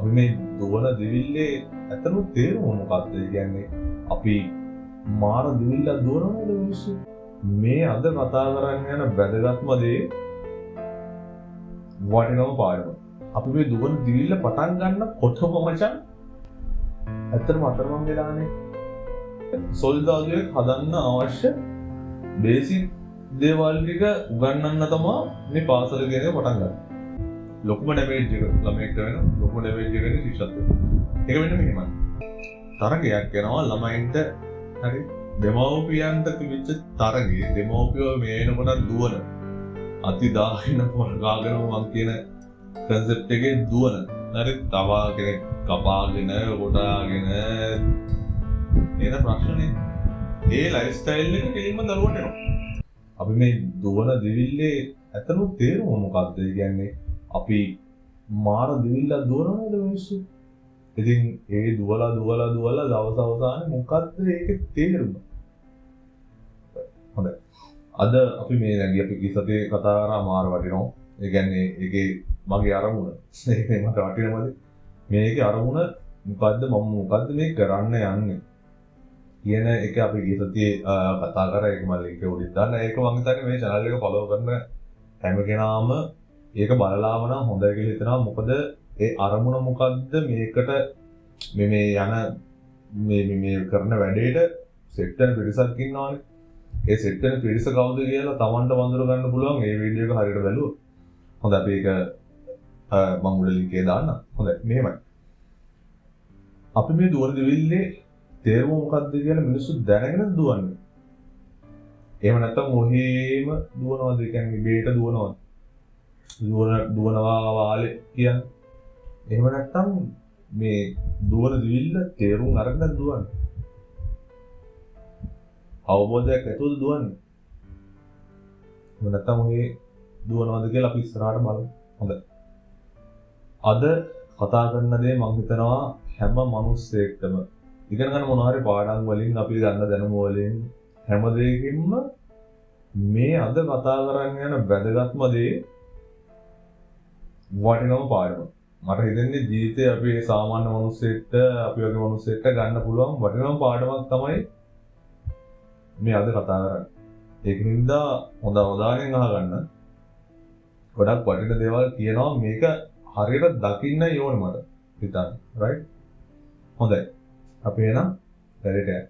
අපි මේ දුවන දිවිල්ලේ ඇත්තම තේරුම මොකක්ද? ඒ කියන්නේ අපි මාර දිවිල්ල දුවනවද මිනිස්සු? මේ අද කතා කරන්න යන වැදගත්ම දේ වටිනම පාඩම. අපි මේ දුවන දිවිල්ල පටන් ගන්නකොටම මචං ඇත්තටම අතරමං වෙලානේ. සොල්දාදුවෙක් හදන්න අවශ්‍ය බේසික් දේවල් ටික උගන්වන්න තමයි මේ පාසල කියන එක පටන් ගන්න. ලොකුම ඩැමේජ් එක ළමයෙක්ට වෙන ලොකුම ඩැමේජ් එක වෙන ශිෂ්‍යත්වය. ඒක වෙන්නේ මෙහෙමයි. තරගයක් යනවා ළමයින්ට හරි දෙමව්පියන්ට තිබිච්ච තරගයේ දෙමව්පියෝ මේ වෙනකොට දුවන අති දාහින පොරගාගෙන මං කියන කන්සෙප්ට් එකේ දුවන හරි තවා කෙනෙක් කපාගෙන කොටාගෙන එන ප්‍රශ්නේ ඒ ලයිෆ් ස්ටයිල් එක කෙලින්ම දරුවන්ට එනවා. අපි මේ දුවන දිවිල්ලේ ඇත්තම තේරුම මොකක්ද? ඒ කියන්නේ අපි මාර දිවිල්ල දුවනවද මිනිස්සු? ඉතින් ඒ දුවලා දවස් අවසානයේ මොකක්ද ඒකේ තේරුම? හොඳයි. අද අපි මේ නැගී අපි කිසතේ කතා කරා මාර වටිනවා. ඒ කියන්නේ ඒකේ මගේ අරමුණ ඒකේ මට වටිනවද? මේකේ අරමුණ මොකද්ද මම මොකද්ද මේ කරන්න යන්නේ කියන එක අපි කිසතේ කතා කරා. ඒක මම ලින්ක් එක උඩින් දාන්න. ඒක මම හිතන්නේ මේ channel එක follow කරන හැම කෙනාම ඒක බලලාම නම් හොඳයි කියලා හිතනවා. මොකද ඒ අරමුණ මොකද්ද මේකට මේ යන මේ කරන වැඩේට සෙට් වෙන පිරිසක් ඉන්නවානේ. ඒ සෙට් වෙන පිරිස කවුද කියලා Tamanට වඳුර ගන්න පුළුවන් මේ වීඩියෝ එක හරියට බැලුවොත්. හොඳයි අපි ඒක මම උඩ ලින්ක් එක දාන්න. හොඳයි මෙහෙමයි. අපි මේ දුවන දිවිල්ලේ තේරුම මොකද්ද කියලා මිනිස්සු දැනගෙන දුවන්නේ. එහෙම නැත්නම් මොහේම දුවනවද? ඒ කියන්නේ බේට දුවනවද? දුවනවා වාලේ කියන්නේ. එහෙම නැත්නම් මේ දුවන දිවිල්ල තේරුම් අරගෙන දුවන්නේ. අවබෝධයක් ඇතුළත දුවන්නේ. එහෙම නැත්නම් ඔය දුවනවද කියලා අපි ඉස්සරහට බලමු. හොඳයි. අද කතා කරන දේ මම හිතනවා හැම මිනිස්සෙක්ටම ඉගෙන ගන්න මොනවා හරි පාඩම් වලින් අපි ගන්න දැනුම වලින් හැම දෙයකින්ම මේ අද කතා කරන්න යන වැදගත්ම දේ වටිනම පාඩම. මට හිතෙන්නේ ජීවිතේ අපි සාමාන්‍ය මිනිස්සෙක්ට අපි වගේ මිනිස්සෙක්ට ගන්න පුළුවන් වටිනම පාඩමක් තමයි මේ අද කතා කරන්නේ. ඒකින්ද හොඳ අවධානයෙන් අහගන්න. ගොඩක් වටින දේවල් කියනවා මේක හරියට දකින්න ඕනේ මට හිතන්න. රයිට්? හොඳයි. අපි එනම් වැඩේට යමු.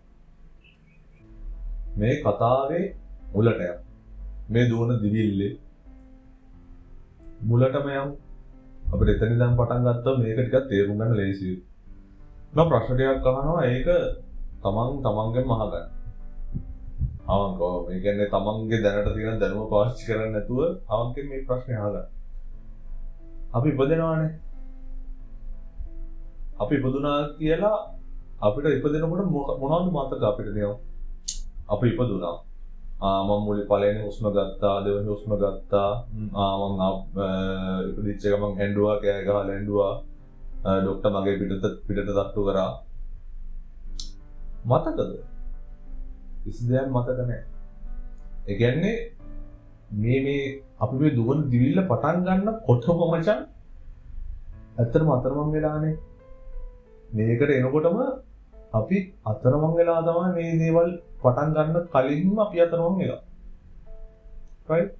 මේ කතාවේ මුලට යමු. මේ දුවන දිවිල්ලේ මුලටම යමු. අපිට එතන ඉඳන් පටන් ගත්තොත් මේක ටිකක් තේරුම් ගන්න ලේසියි. මම ප්‍රශ්න ටිකක් අහනවා ඒක තමන්ගෙන්ම අහගන්න. අවංකව මේ කියන්නේ තමන්ගේ දැනට තියෙන දැනුම පාවිච්චි කරන්නේ නැතුව අවංකෙන් මේ ප්‍රශ්නේ අහගන්න. අපි ඉපදෙනවානේ. අපි ඉපදුනා කියලා අපිට ඉපදෙනකොට මොනවද මතක අපිට තියෙනවා? අපි ඉපදුනා. මම මුලින් පළවෙනි හුස්ම ගත්තා, දෙවෙනි හුස්ම ගත්තා. මම ඉපදිච්ච ගමන් ඇඬුවා, කෑ ගහලා ඇඬුවා. ડોක්ටර් මගේ පිටට තට්ටු කරා. මතකද? කිසි දෙයක් මතක නැහැ. ඒ කියන්නේ මේ අපි මේ දුවන දිවිල්ල පටන් ගන්නකොටම මචං ඇත්තටම අතරමං වෙලානේ. මේකට එනකොටම අපි අතරමං වෙලා තමයි මේ දේවල් පටන් ගන්න කලින්ම අපි අතරමං වෙලා. right?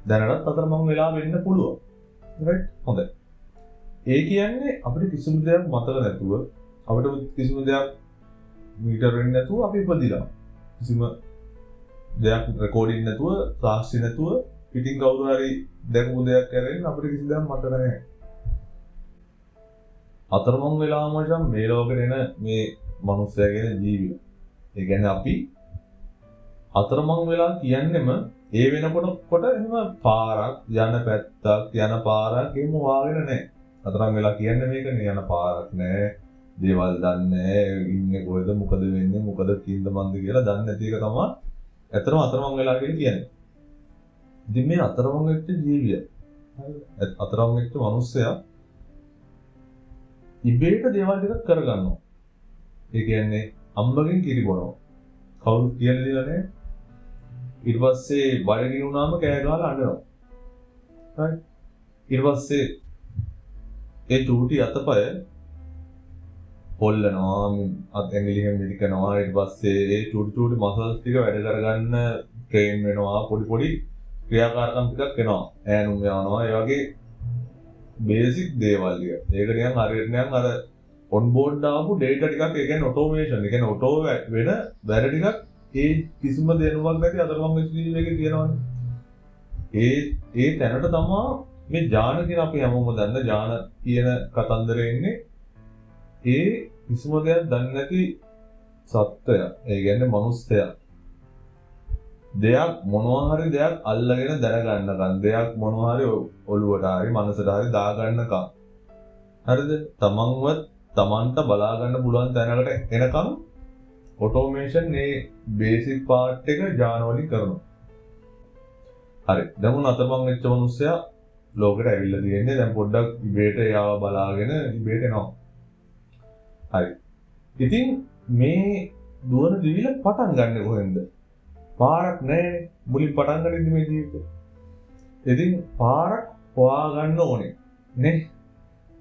දැනටත් අතරමං වෙලා වෙන්න පුළුවන්. right? හොඳයි. ඒ කියන්නේ අපිට කිසිම දෙයක් මතක නැතුව අපිට කිසිම දෙයක් මීටර් වෙන්නේ නැතුව අපි ඉපදිලා. කිසිම දෙයක් රෙකෝඩින් නැතුව, සාක්ෂි නැතුව පිටින් කවුරු හරි දැකපු දෙයක් කරගෙන අපිට කිසි දෙයක් මතක නැහැ. අතරමං වෙලා මචං මේ ලෝකෙට එන මේ මනුස්සයා කියන ජීවිය. ඒ කියන්නේ අපි අතරමං වෙලා කියන්නෙම ඒ වෙනකොට එහෙම පාරක් යන පැත්තක් යන පාරක් එහෙම වාගෙන නැහැ. අතරමං වෙලා කියන්නේ මේකනේ යන පාරක් නැහැ. දේවල් දන්නේ ඉන්නේ කොහෙද මොකද වෙන්නේ මොකද කින්ද මන්ද කියලා දන්නේ නැති එක තමයි ඇත්තටම අතරමං වෙලා කියන්නේ. ඉතින් මේ අතරමං වෙච්ච ජීවිය අතරමං වෙච්ච මිනිස්සයා ඉබේට දේවල් ටිකක් කරගන්නවා. ඒ කියන්නේ අම්මගෙන් කිරි බොනවා. කවුරුත් කියලා දෙලා නැහැ. ඊට පස්සේ බඩගිනි වුණාම කෑ ගහලා අඬනවා. හරි. ඊට පස්සේ ඒ චූටි අතපය පොල්ලනවා අත් ඇඟිලිහෙන් මිරිකනවා ඊට පස්සේ ඒ චූටි මසල්ස් ටික වැඩ කරගන්න ට්‍රේන් වෙනවා පොඩි ක්‍රියාකාරකම් ටිකක් එනවා ඈනුම් යනවා ඒ වගේ බේසික් දේවල් ටික. ඒක නිකන් හරියට නිකන් අර ඔන් බෝඩ් ආපු ඩේටා ටිකක් ඒ කියන්නේ ඔටෝමේෂන්. ඒ කියන්නේ ඔටෝ වෙන වැඩ ටිකක් ඒ කිසිම දැනුමක් නැති අතරමං ස්පීඩ් එකේ තියෙනවනේ. ඒ තැනට තමයි මේ ජාන කියන අපි හැමෝම දන්න ජාන කියන කතන්දරේ ඉන්නේ. ඒ කිසිම දෙයක් දන්නේ නැති සත්වයා. ඒ කියන්නේ මනුස්සයා. දෙයක් මොනවා හරි දෙයක් අල්ලගෙන දැනගන්නකම් දෙයක් මොනවා හරි ඔළුවට හරි මනසට හරි දාගන්නකම්. හරිද? තමන්ට බලා ගන්න පුළුවන් තැනකට එනකම් ඔටෝමේෂන් මේ බේසික් පාර්ට් එක ජාන වලින් කරනවා. හරි. දැන් උන් අතපන් වෙච්ච මිනිස්සයා ලෝකෙට ඇවිල්ලා තියෙන්නේ. දැන් පොඩ්ඩක් ඉබේට යාව බලාගෙන ඉබේට එනවා. හරි. ඉතින් මේ දුවන දිවිල පටන් ගන්න කොහෙන්ද? පාරක් නැහැ. මුලින් පටන් ගන්න මේ ජීවිතේ. ඉතින් පාරක් හොයාගන්න ඕනේ. නේ?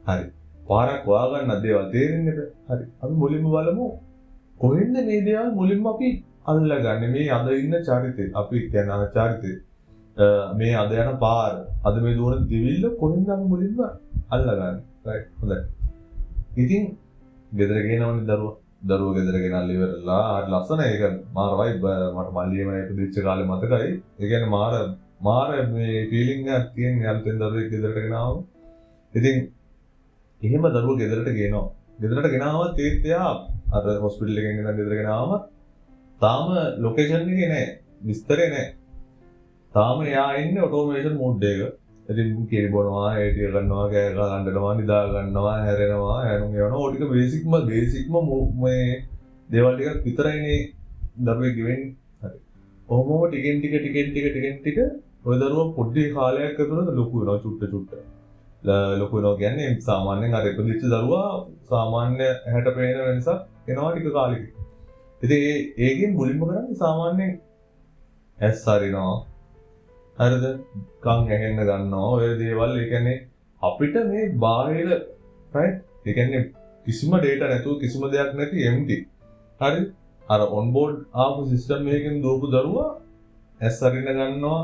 හරි. පාරක් හොයාගන්න දේවල් තේරෙන්නේ නැහැ. හරි. අපි මුලින්ම බලමු කොහෙන්ද මේ දේවල් මුලින්ම අපි අල්ලගන්නේ. මේ අද ඉන්න චරිතේ. අපි කියන චරිතේ. මේ අද යන පාර. අද මේ දුවන දිවිල්ල කොහෙන්ද අපි මුලින්ම අල්ලගන්නේ. රයිට්. හොඳයි. ඉතින් ගෙදර ගෙනවන්නේ දරුවෝ ගෙදර ගෙනල්ලා ඉවරලා හරි ලස්සනයි ඒක මාර වයිබ් මට මල්ලියම ඉපදිච්ච කාලේ මතකයි ඒ කියන්නේ මාර මේ ෆීලිං එකක් තියෙන යාළුවෙන් දරුවෙක් ගෙදරට ගෙනාවම ඉතින් එහෙම දරුවෝ ගෙදරට ගෙනාවත් ඒත් එයා අර හොස්පිටල් එකෙන් ගෙනන ගෙදර ගෙනාවම තාම ලොකේෂන් එකේ නැහැ විස්තරේ නැහැ තාම එයා ඉන්නේ ඔටෝමේෂන් මෝඩ් එක ඉතින් කිරි බොනවා ඒ ටික ගන්නවා කෑ ගන්නවා නිදා ගන්නවා හැරෙනවා හැරුම් යනවා ඕ ටික බේසික්ම මේ දේවල් ටිකක් විතරයිනේ දරුවෙක් ගෙවෙන්නේ හරි කොහොමම ටිකෙන් ටික ඔය දරුවා පොඩි කාලයක් ඇතුළත ලොකු වෙනවා චුට්ට ලොකු වෙනවා කියන්නේ සාමාන්‍යයෙන් අර ඉපදිච්ච දරුවා සාමාන්‍ය ඇහැට පේන වෙනසක් එනවා ටික කාලෙකින් ඉතින් ඒකෙන් මුලින්ම කරන්නේ සාමාන්‍යයෙන් ඇස් හරිනවා හරිද කන් ඇහෙන්න ගන්නවා ඔය දේවල් ඒ කියන්නේ අපිට මේ බාහිර රයිට් ඒ කියන්නේ කිසිම data නැතුව කිසිම දෙයක් නැති empty හරි අර on board ආපු system එකකින් දුවපු දරුවා ඇස් අරින්න ගන්නවා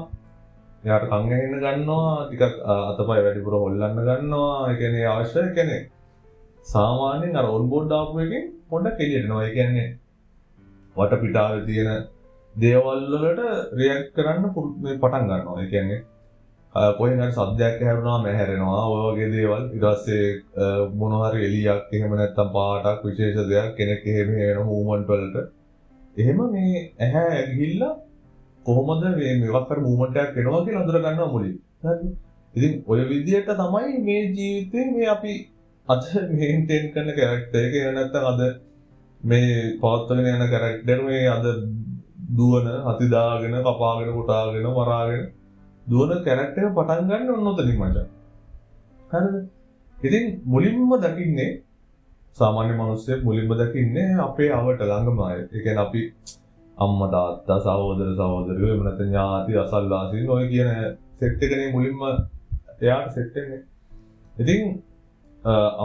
එයාට කන් ඇහෙන්න ගන්නවා ටිකක් අතපය වැඩිපුර හොල්ලන්න ගන්නවා ඒ කියන්නේ අවශ්‍ය ඒ කියන්නේ සාමාන්‍යයෙන් අර on board ආපු එකෙන් පොඩ්ඩක් එළියට එනවා ඒ කියන්නේ වටපිටාවේ තියෙන දේවල් වලට රියැක්ට් කරන්න පටන් ගන්නවා. ඒ කියන්නේ කොහෙන් හරි සද්දයක් ඇහෙනවා මැහැරෙනවා. ඔය වගේ දේවල්. ඊට පස්සේ මොනවා හරි එළියක් එහෙම නැත්නම් පාටක් විශේෂ දෙයක් කෙනෙක් එහෙම වෙන මූවමන්ට් වලට. එහෙම මේ ඇහැ ගිහිල්ලා කොහොමද මේ මොකක් හරි මූවමන්ට් එකක් වෙනවා කියලා අඳුර ගන්නවා මුලින්. හරිද? ඉතින් ඔය විදිහට තමයි මේ ජීවිතේ මේ අපි අද මේන්ටේන් කරන කැරක්ටර් එක නැත්නම් අද මේ පවත්වගෙන යන කැරක්ටර් මේ අද දුවන හති දාගෙන කපාගෙන කොටාගෙන මරාගෙන දුවන කැරක්ටර් එක පටන් ගන්න ඕන උතනින් මචං. හරිද? ඉතින් මුලින්ම දකින්නේ සාමාන්‍ය මිනිස්සෙක් මුලින්ම දකින්නේ අපේ අවට ළඟම අය. ඒ කියන්නේ අපි අම්මා තාත්තා සහෝදරයෝ එහෙම නැත්නම් ඥාති අසල්වාසීන් ඔය කියන සෙට් එකනේ මුලින්ම එයාට සෙට් වෙන්නේ. ඉතින්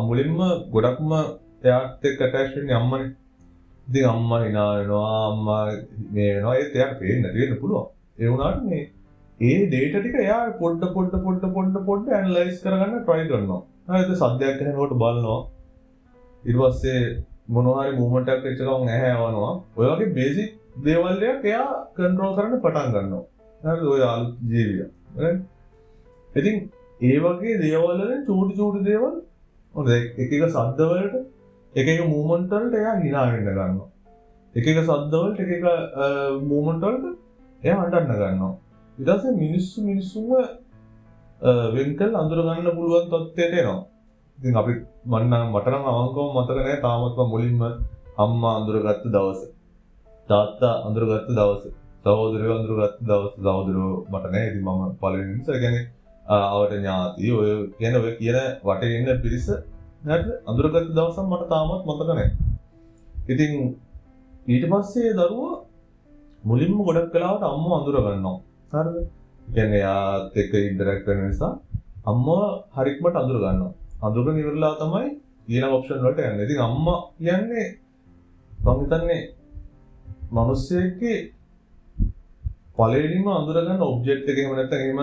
මුලින්ම ගොඩක්ම එයාට එක්ක ඇටච් වෙන්නේ අම්මනේ. ඉතින් අම්මා hina වෙනවා අම්මා මේ වෙනවා ඒත් එයාට පේන්න තියෙන්න පුළුවන් ඒ වුණාට මේ ඒ data ටික එයා පොඩ්ඩ ඇනලයිස් කරගන්න try කරනවා හරිද සද්දයක් ඇහෙනකොට බලනවා ඊට පස්සේ මොනවා හරි මූවමන්ට් එකක් වෙච්ච ගමන් ඇහැ යවනවා ඔය වගේ බේසික් දේවල් ටික එයා කන්ට්‍රෝල් කරන්න පටන් ගන්නවා හරිද ඔය අලුත් ජීවිය හරිද ඉතින් ඒ වගේ දේවල් වලින් චූටි දේවල් හොඳ එක සද්ද වලට එක මූවමන්ට් වලට එයා hina වෙන්න ගන්නවා. එක සද්ද වලට එක මූවමන්ට් වලට එයා අඬන්න ගන්නවා. ඊට පස්සේ මිනිස්සුන්ව වෙන්කල් අඳුර ගන්න පුළුවන් තත්ත්වයට එනවා. ඉතින් අපි මට නම් අවංකවම මතක නැහැ තාමත් මුලින්ම අම්මා අඳුරගත්ත දවස. තාත්තා අඳුරගත්ත දවස. සහෝදරයෝ අඳුරගත්ත දවස. සහෝදරයෝ මට නැහැ. ඉතින් මම පළවෙනි නිසා කියන්නේ ආවට ඥාති ඔය කියන වටේ ඉන්න පිරිස හරිද අඳුරගත්ත දවසක් මට තාමත් මතක නැහැ. ඉතින් ඊට පස්සේ දරුවා මුලින්ම ගොඩක් වෙලාවට අම්මව අඳුර ගන්නවා. හරිද? කියන්නේ යාත් එක්ක ඉන්ටරැක්ට් කරන නිසා අම්මව හරියටම අඳුර ගන්නවා. අඳුරගෙන ඉවරලා තමයි ඊළඟ ඔප්ෂන් වලට යන්නේ. ඉතින් අම්මා කියන්නේ මම හිතන්නේ මිනිස්සෙක්ගේ පළවෙනිම අඳුර ගන්න ඔබ්ජෙක්ට් එක එහෙම නැත්නම් එහෙම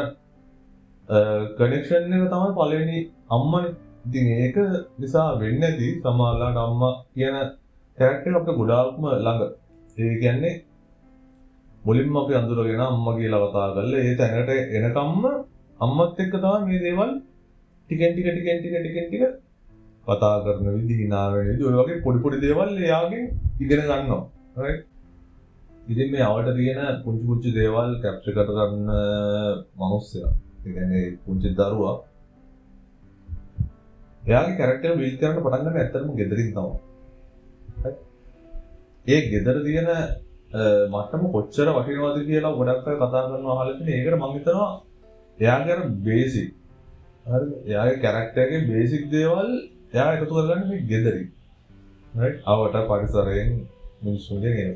කනෙක්ෂන් එක තමයි පළවෙනි අම්මනේ. ඉතින් ඒක නිසා වෙන්නේ නැති සමහරවිට අම්මා කියන කැරක්ටර් අපිට ගොඩාක්ම ළඟ. ඒ කියන්නේ මුලින්ම අපි අඳුරගෙන අම්මා කියලා කතා කරලා ඒ තැනට එනකම්ම අම්මත් එක්ක තමයි මේ දේවල් ටිකෙන් ටික කතා කරන විදිහ, hina වෙන විදිහ, ඔය වගේ පොඩි දේවල් එයාගෙන් ඉගෙන ගන්නවා. right? ඉතින් මේ අවට තියෙන පුංචි දේවල් කැප්චර් කරගන්න මිනිස්සයා. ඒ කියන්නේ පුංචි දරුවා එයාගේ කැරක්ටර් බිල්ඩ් කරන්න පටන් ගන්න ඇත්තටම ගෙදරින් තමයි. ඒ ගෙදර තියෙන මට්ටම කොච්චර වටිනවද කියලා ගොඩක් අය කතා කරනවා අහලා තියෙන. ඒකට මම හිතනවා එයාගේ අර බේසික් හරිද? එයාගේ කැරක්ටර් එකේ බේසික් දේවල් එයා එකතු කරගන්නේ මේ ගෙදරින්. right? අවට පරිසරයෙන් මිනිස්සුන්ගෙන් එන.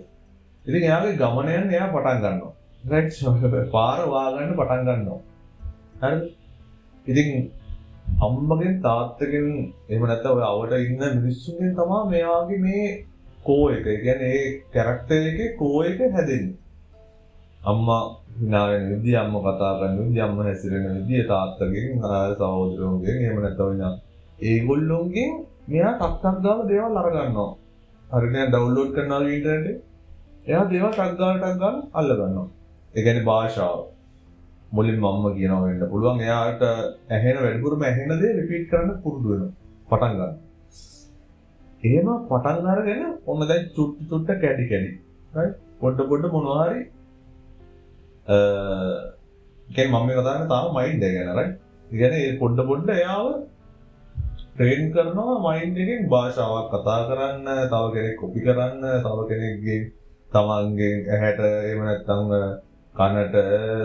ඉතින් එයාගේ ගමන යන එයා පටන් ගන්නවා. right? පාර වාගන්න පටන් ගන්නවා. හරිද? ඉතින් අම්මගෙන් තාත්තගෙන් එහෙම නැත්නම් ඔය අවට ඉන්න මිනිස්සුන්ගෙන් තමයි මෙයාගේ මේ කෝ එක. ඒ කියන්නේ ඒ කැරක්ටර් එකේ කෝ එක හැදෙන්නේ. අම්මා hina වෙන විදිය, අම්මා කතා කරන විදිය, අම්මා හැසිරෙන විදිය, තාත්තගෙන්, සහෝදරයන්ගෙන් එහෙම නැත්නම් ඒගොල්ලොන්ගෙන් මෙයා ටක් ගාලා දේවල් අර ගන්නවා. හරියට ඩවුන්ලෝඩ් කරනවා ඉන්ටර්නෙට් එකේ. එයා දේවල් ටක් ගාලා අල්ල ගන්නවා. ඒ කියන්නේ භාෂාව. මුලින්ම අම්මා කියනවා වෙන්න පුළුවන්. එයාට ඇහෙන වැඩිපුරම ඇහෙන දේ රිපීට් කරන්න පුරුදු වෙනවා. පටන් ගන්න. එහෙම පටන් අරගෙන ඔන්න දැන් චුට්ට කැඩි. right? පොඩ මොනවා හරි කියන්නේ මම කතා කරන්නේ තාම මයින්ඩ් එක ගැන. right? ඒ කියන්නේ මේ පොඩ එයාව ට්‍රේන් කරනවා මයින්ඩ් එකෙන් භාෂාවක් කතා කරන්න, තව කෙනෙක් කොපි කරන්න, තව කෙනෙක්ගේ තමන්ගේ ඇහැට එහෙම නැත්නම් කනට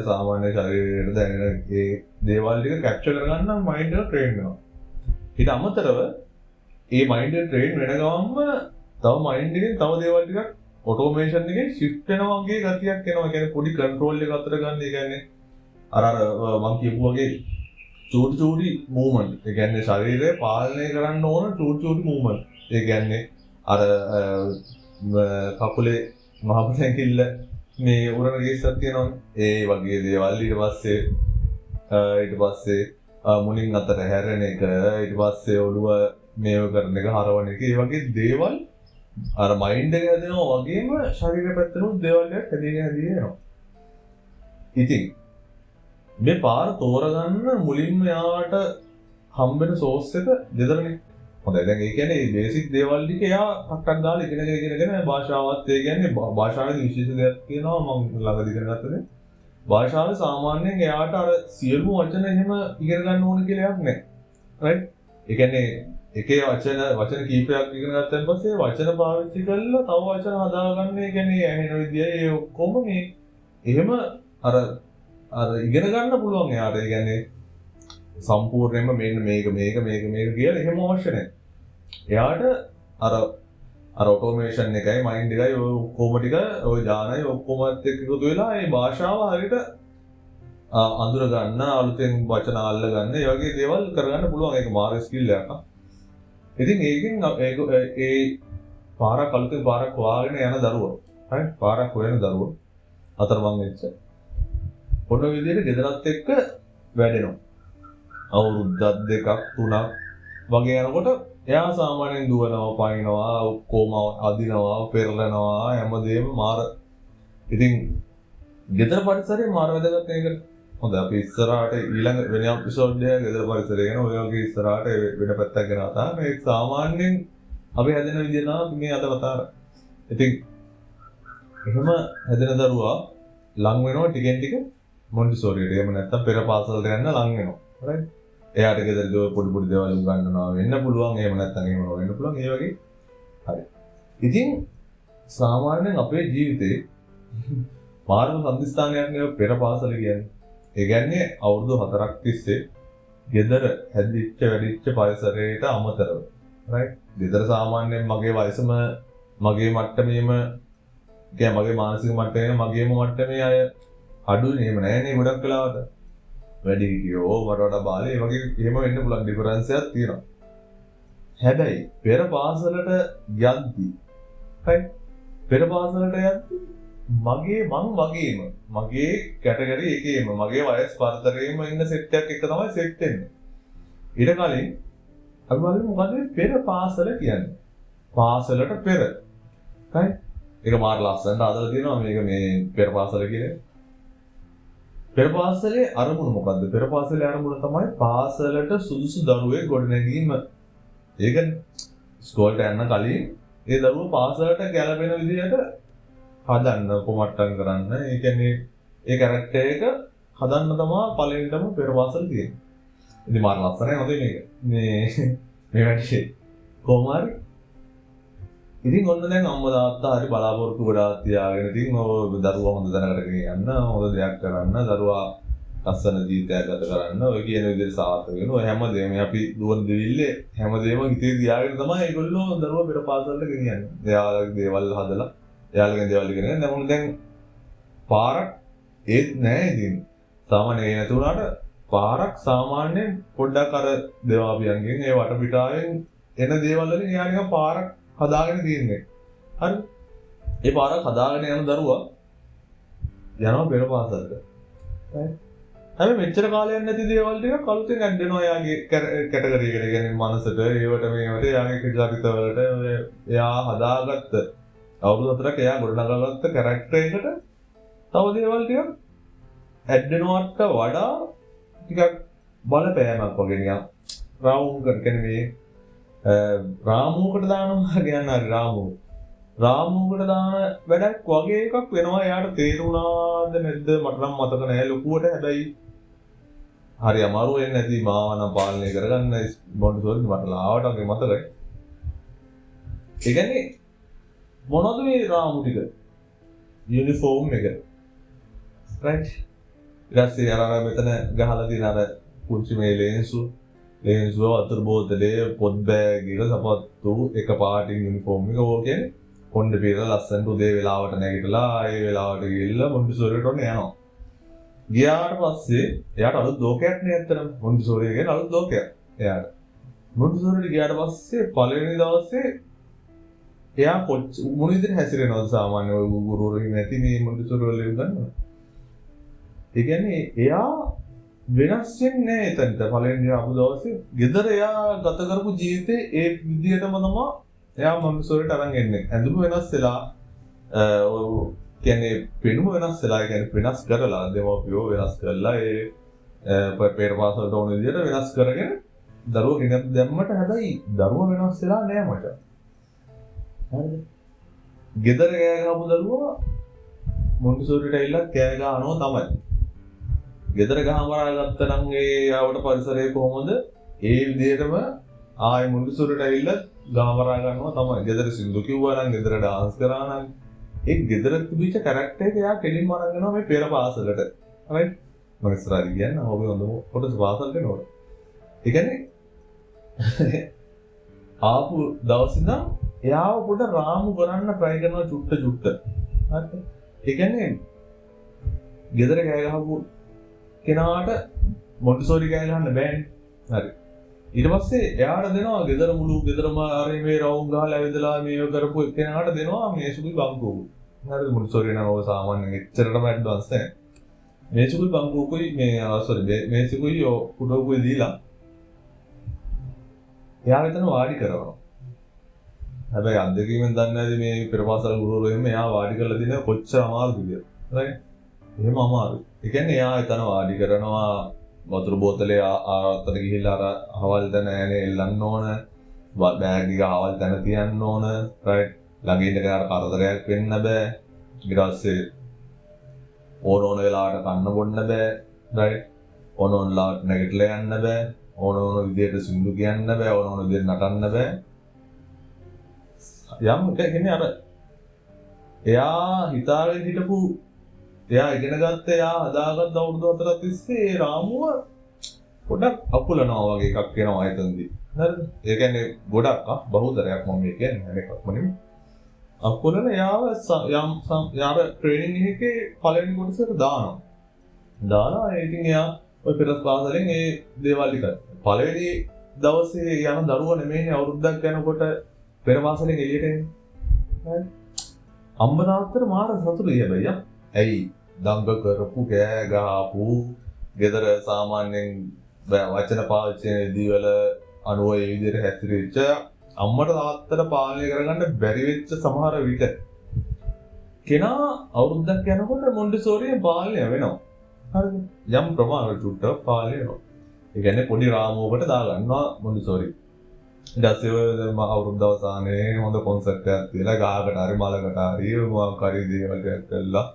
සාමාන්‍ය ශරීරයට දැනෙන ඒ දේවල් ටික කැප්චර් කරගන්න මයින්ඩ් එක ට්‍රේන් වෙනවා. ඊට අමතරව මේ මයින්ඩ් එක ට්‍රේන් වෙන ගමන්ම තව මයින්ඩ් එකෙන් තව දේවල් ටිකක් ඔටෝමේෂන් එකෙන් ෂිෆ්ට් වෙනවා වගේ ගතියක් එනවා. ඒ කියන්නේ පොඩි කන්ට්‍රෝල් එක අතර ගන්න. ඒ කියන්නේ අර මම කියපු වගේ චූටි මූවමන්ට්. ඒ කියන්නේ ශරීරය පාලනය කරන්න ඕන චූටි මූවමන්ට්. ඒ කියන්නේ අර කකුලේ මහපතෙන් කිල්ල මේ උරන ගේස්සක් තියෙනවනේ. ඒ වගේ දේවල් ඊට පස්සේ මුලින් අතට හැරෙන එක, ඊට පස්සේ ඔළුව මේව කරන එක, හරවන එක, ඒ වගේ දේවල් අර මයින්ඩ් එක හැදෙනවා වගේම ශරීර පැත්තෙනුත් දේවල් ටික හැදීගෙන යනවා. ඉතින් මේ පාර තෝරගන්න මුලින්ම යාට හම්බෙන සෝස් එක ගෙදරනේ. හොඳයි. දැන් ඒ කියන්නේ මේ බේසික් දේවල් ටික එයා ටක් ගාලා ඉගෙනගෙන භාෂාවත් ඒ කියන්නේ භාෂාවේ විශේෂ දෙයක් තියෙනවා මම ළඟදී ඉගෙන ගත්තද. භාෂාවේ සාමාන්‍යයෙන් එයාට අර සියලුම වචන එහෙම ඉගෙන ගන්න ඕන කියලා එකක් නැහැ. right? ඒ කියන්නේ එකේ වචන කීපයක් ඉගෙන ගත්තන් පස්සේ වචන පාවිච්චි කරලා තව වචන හදාගන්න. ඒ කියන්නේ ඇහෙන විදිය ඒ ඔක්කොම මේ එහෙම අර ඉගෙන ගන්න පුළුවන් එයාට. ඒ කියන්නේ සම්පූර්ණයෙන්ම මේක කියලා එහෙම අවශ්‍ය නැහැ. එයාට අර ඔටෝමේෂන් එකයි මයින්ඩ් එකයි ඔය ඔක්කොම ටික ඔය ඥානයි ඔක්කොමත් එක්ක එකතු වෙලා මේ භාෂාව හරියට අඳුර ගන්න, අලුතෙන් වචන අල්ල ගන්න, ඒ වගේ දේවල් කරගන්න පුළුවන්. ඒක මාර ස්කිල් එකක්. ඉතින් ඒකෙන් ඒ පාරක් අලුතෙන් පාරක් හොයාගෙන යන දරුවෝ, right? පාරක් හොයන දරුවෝ අතරමං වෙච්ච පොඩ විදිහට ගෙදරත් එක්ක වැඩෙනවා. අවුරුද්දක් දෙකක් තුනක් වගේ යනකොට එයා සාමාන්‍යයෙන් දුවනවා, පනිනවා, ඔක්කොම අදිනවා, පෙරලනවා, හැමදේම මාර. ඉතින් ගෙදර පරිසරේ මාර වැදගත් මේකට. හොඳයි අපි ඉස්සරහට ඊළඟ වෙන එපිසෝඩ් එක ගෙදර පරිසරය ගැන ඔය වගේ ඉස්සරහට වෙන පැත්තක් ගැන කතා කරනවා. මේ සාමාන්‍යයෙන් අපි හැදෙන විදිහ තමයි මේ අද කතා කරන්නේ. ඉතින් එහෙම හැදෙන දරුවා ලං වෙනවා ටිකෙන් ටික මොන්ටිසෝරියට. එහෙම නැත්නම් පෙර පාසලට යන්න ලං වෙනවා. right? එයාට ගෙදරදී පොඩි දේවල් උගන්වනවා වෙන්න පුළුවන්. එහෙම නැත්නම් එහෙම වෙන්න පුළුවන්. ඒ වගේ. හරි. ඉතින් සාමාන්‍යයෙන් අපේ ජීවිතේ මාර්ග සම්දිස්ථානයක් නේ පෙර පාසල කියන්නේ. ඒ කියන්නේ අවුරුදු 4ක් තිස්සේ ගෙදර හැදිච්ච වැඩිච්ච පරිසරයට අමතරව. right? ගෙදර සාමාන්‍යයෙන් මගේ වයසම මගේ මට්ටමේම කියන්නේ මගේ මානසික මට්ටමේ මගේම මට්ටමේ අය අඩුයි. එහෙම නැහැ නේ ගොඩක් වෙලාවට. වැඩි හිටියෝ මට වඩා බාලේ ඒ වගේ එහෙම වෙන්න පුළුවන් ඩිෆරන්ස් එකක් තියෙනවා. හැබැයි පෙර පාසලට යද්දි right පෙර පාසලට යද්දි මං වගේම මගේ කැටගරි එකේම මගේ වයස් පරතරයේම ඉන්න සෙට් එකක් එක තමයි සෙට් වෙන්නේ. ඊට කලින් අපි බලමු මොකද පෙර පාසල කියන්නේ. පාසලට පෙර. right ඒක මාර ලස්සනට අදලා තියෙනවා මේක මේ පෙර පාසල කියන්නේ. පෙර පාසලේ අරමුණ මොකද්ද? පෙර පාසලේ අරමුණ තමයි පාසලට සුදුසු දරුවෙක් ගොඩනැගීම. ඒකනේ. ස්කෝල්ට යන්න කලින් ඒ දරුවෝ පාසලට ගැලපෙන විදිහට හදන්න කොමට්ටම් කරන්න. ඒ කියන්නේ ඒ කැරක්ටර් එක හදන්න තමයි පළවෙනිටම පෙර පාසල තියෙන්නේ. ඉතින් මාර ලස්සනයි හොඳයි මේක. මේ වැඩේ කොහොමද? ඉතින් ඔන්න දැන් අම්මා තාත්තා හරි බලාපොරොත්තු ගොඩාක් තියාගෙන ඉතින් ඔය දරුවා හොඳ දැනකට ගෙනියන්න හොඳ දෙයක් කරන්න දරුවා ලස්සන ජීවිතයක් ගත කරන්න ඔය කියන විදිහට සාර්ථක වෙන ඔය හැමදේම අපි දුවන් දෙවිල්ලේ හැමදේම හිතේ තියාගෙන තමයි ඒගොල්ලෝ දරුවා පෙර පාසලට ගෙනියන්නේ. එයාලගේ දේවල් හදලා එයාලගේ දේවල් ගෙනියන දැන් පාරක් ඒත් නෑ ඉතින් සාමාන්‍ය ඒ නැති වුණාට පාරක් සාමාන්‍යයෙන් පොඩ්ඩක් අර දේවාපියන්ගෙන් ඒ වටපිටාවෙන් එන දේවල් වලින් එයා නිකන් පාරක් හදාගෙන තියෙන්නේ. හරි. ඒ පාරක් හදාගෙන යන දරුවා යනවා පෙර පාසලට. හරි. හැබැයි මෙච්චර කාලයක් නැති දේවල් ටික කලුතෙන් ඇඩ්ඩෙනවා එයාගේ කැටගරි එකට. කියන්නේ මනසට, ඒවට මේවට, එයාගේ චරිතවලට එයා හදාගත්ත අවුරුදු 4ක් එයා ගොඩනගාගත්ත කැරක්ටර් එකට තව දේවල් ටික ඇඩ්ඩෙනවට වඩා ටිකක් බලපෑමක් වගේ නිකන් රවුම් කරගෙන මේ රාමුවකට දානවා කියන්නේ හරි රාමුවකට දාන වැඩක් වගේ එකක් වෙනවා. එයාට තේරුණාද නැද්ද මට නම් මතක නැහැ ලොකුවට. හැබැයි හරි අමාරු වෙන්නේ නැති මාව නම් පාලනය කරගන්න මොන්ටිසෝරි මට ලාවට වගේ මතකයි. ඒ කියන්නේ මොනවද මේ රාමු ටික? යුනිෆෝම් එක. රයිට්. ඊටසේ අර මෙතන ගහලා තියෙන අර පුංචි මේ ලේන්සුව වතුර බෝතලේ පොත් බෑග් එක සපත්තු එක පාටින් යුනිෆෝම් එක ඕකේ කොණ්ඩ පිරලා ලස්සනට උදේ වෙලාවට නැගිටලා ඒ වෙලාවට ගිහිල්ලා මොන්ටිසෝරියට ඔන්න යනවා. ගියාට පස්සේ එයාට අලුත් ලෝකයක් නේ ඇත්තටම මොන්ටිසෝරිය කියන්නේ අලුත් ලෝකයක් එයාට. මොන්ටිසෝරියට ගියාට පස්සේ පළවෙනි දවසේ එයා මොන විදිහට හැසිරෙනවද සාමාන්‍ය ඔය ගුරුවරුන් නැති මේ මොන්ටිසෝරි වල ඉඳන්නවා. ඒ කියන්නේ එයා වෙනස් වෙන්නේ නැහැ එතනට. පළවෙනි ආපු දවසේ ගෙදර එයා ගත කරපු ජීවිතේ ඒ විදිහටම තමයි එයා මොන්ටිසෝරියට අරන් එන්නේ. ඇඳුම වෙනස් වෙලා කියන්නේ පෙනුම වෙනස් වෙලා කියන්නේ වෙනස් කරලා දෙමව්පියෝ වෙනස් කරලා ඒ පෙර පාසලට ඕන විදිහට වෙනස් කරගෙන දරුවෝ ගෙනත් දැම්මට හැබැයි දරුවා වෙනස් වෙලා නෑ මට. හරිද? ගෙදර කෑ ගහපු දරුවා මොන්ටිසෝරියට ඇවිල්ලා කෑ ගහනවා තමයි. ගෙදර ගහමරා ගත්තා නම් ඒ ආවට පරිසරය කොහොමද? ඒ විදිහටම ආයෙ මොන්ටිසෝරියට ඇවිල්ලා ගහමරා ගන්නවා තමයි. ගෙදර සින්දු කිව්වා නම් ගෙදර ඩාන්ස් කරා නම් ඒ ගෙදර තිබිච්ච කැරක්ටර් එක එයා කෙලින්ම අරන් යනවා මේ පෙර පාසලට. රයිට්? මම ඉස්සරහට කියන්නේ ඔබ හොඳම කොටස් පාසලට එනකොට. ඒ කියන්නේ ආපු දවස් ඉඳන් එයාව පොඩ රාමු කරන්න try කරනවා චුට්ට. හරිද? ඒ කියන්නේ ගෙදර කෑ ගහපු කෙනාට මොන්ටිසෝරි කෑ ගහන්න බෑනේ. හරි. ඊට පස්සේ එයාට දෙනවා ගෙදර මුළු ගෙදරම අර මේ රවුම් ගහලා ඇවිදලා මේව කරපු කෙනාට දෙනවා මේසුකුයි බංකුකුයි. හරිද? මොන්ටිසෝරි නම් ඔය සාමාන්‍යයෙන් එච්චරටම ඇඩ්වාන්ස් නැහැ. මේසුකුයි බංකුකුයි මේසුකුයි කුඩෝකුයි දීලා එයා එතන වාඩි කරනවා. හැබැයි අත්දැකීමෙන් දන්නේ නැති මේ පෙරපාසල් ගුරුවරයෙක්ම එයා වාඩි කරලා දින කොච්චර අමාරුද කියලා. right? එහෙම අමාරුයි. ඒ කියන්නේ එයා එතන වාඩි කරනවා වතුර බෝතලේ ආතන ගිහිල්ලා අර හවල් තැන ඇනේ එල්ලන්න ඕන. බෑග් එක හවල් තැන තියන්න ඕන. right? ළඟ ඉන්න කෙනාට කරදරයක් වෙන්න බෑ. ඊට පස්සේ ඕන වෙලාවට කන්න බොන්න බෑ. right? ඕන වෙලාවට නැගිටලා යන්න බෑ. ඕන විදියට සින්දු කියන්න බෑ. ඕන විදියට නටන්න බෑ. යම් කියන්නේ අර එයා හිතාගෙන හිටපු එයා ඉගෙන ගත්ත එයා හදාගත්ත අවුරුදු 4ක් තිස්සේ ඒ රාමුව පොඩක් අකුලනවා වගේ එකක් වෙනවා එතනදී. හරිද? ඒ කියන්නේ ගොඩක් බහුතරයක් මම මේ කියන්නේ හැම එකක්ම නෙමෙයි. අකුලන එයාව යම් යාර ට්‍රේනින් එකේ පළවෙනි කොටසට දානවා. දාලා ඉතින් එයා ඔය පෙර පාසලෙන් ඒ දේවල් ටික පළවෙනි දවසේ යන දරුවා නෙමෙයිනේ අවුරුද්දක් යනකොට පෙර පාසලෙන් එළියට එන්නේ. අම්මා තාත්තට මාර සතුටුයි හැබැයි. ඇයි දඟ කරපු ගෑ ගහපු ගෙදර සාමාන්‍යයෙන් වචන පාවිච්චි කරන විදිවල අනුව ඒ විදිහට හැසිරෙච්ච අම්මට තාත්තට පාලනය කරගන්න බැරි වෙච්ච සමහර විට කෙනා අවුරුද්දක් යනකොට මොන්ටිසෝරියෙන් පාලනය වෙනවා. හරිද? යම් ප්‍රමාණයකට චුට්ටක් පාලනය වෙනවා. ඒ කියන්නේ පොඩි රාමුවකට දාගන්නවා මොන්ටිසෝරි. ඊට පස්සේ අවුරුද්ද අවසානයේ හොඳ කොන්සර්ට් එකක් තියලා ගහකට හරි මලකට හරි මොකක් හරි දේවල් කරලා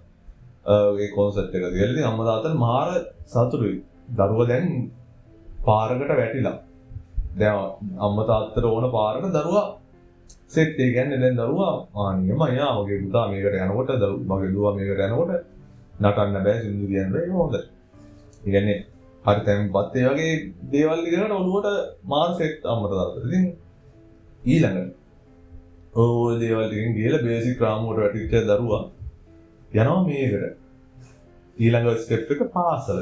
ඒ කොන්සර්ට් එක තියලා ඉතින් අම්මා තාත්තට මාර සතුටුයි. දරුවා දැන් පාරකට වැටිලා. දැන් අම්මා තාත්තට ඕන පාරකට දරුවා සෙට් ඒ කියන්නේ දැන් දරුවා නියමයි මගේ පුතා මේකට යනකොට මගේ දුවා මේකට යනකොට නටන්න බෑ සින්දු කියන්න බෑ ඒක හොඳයි. ඒ කියන්නේ හරි තැම්පත් ඒ වගේ දේවල් ඉගෙනගෙන ඔළුවට මාර සෙට් අම්මට තාත්තට. ඉතින් ඊළඟට ඔය දේවල් ටිකෙන් ගිහලා බේසික් රාමුවට වැටිච්ච දරුවා යනවා මේකට. ඊළඟ ස්ටෙප් එක පාසල.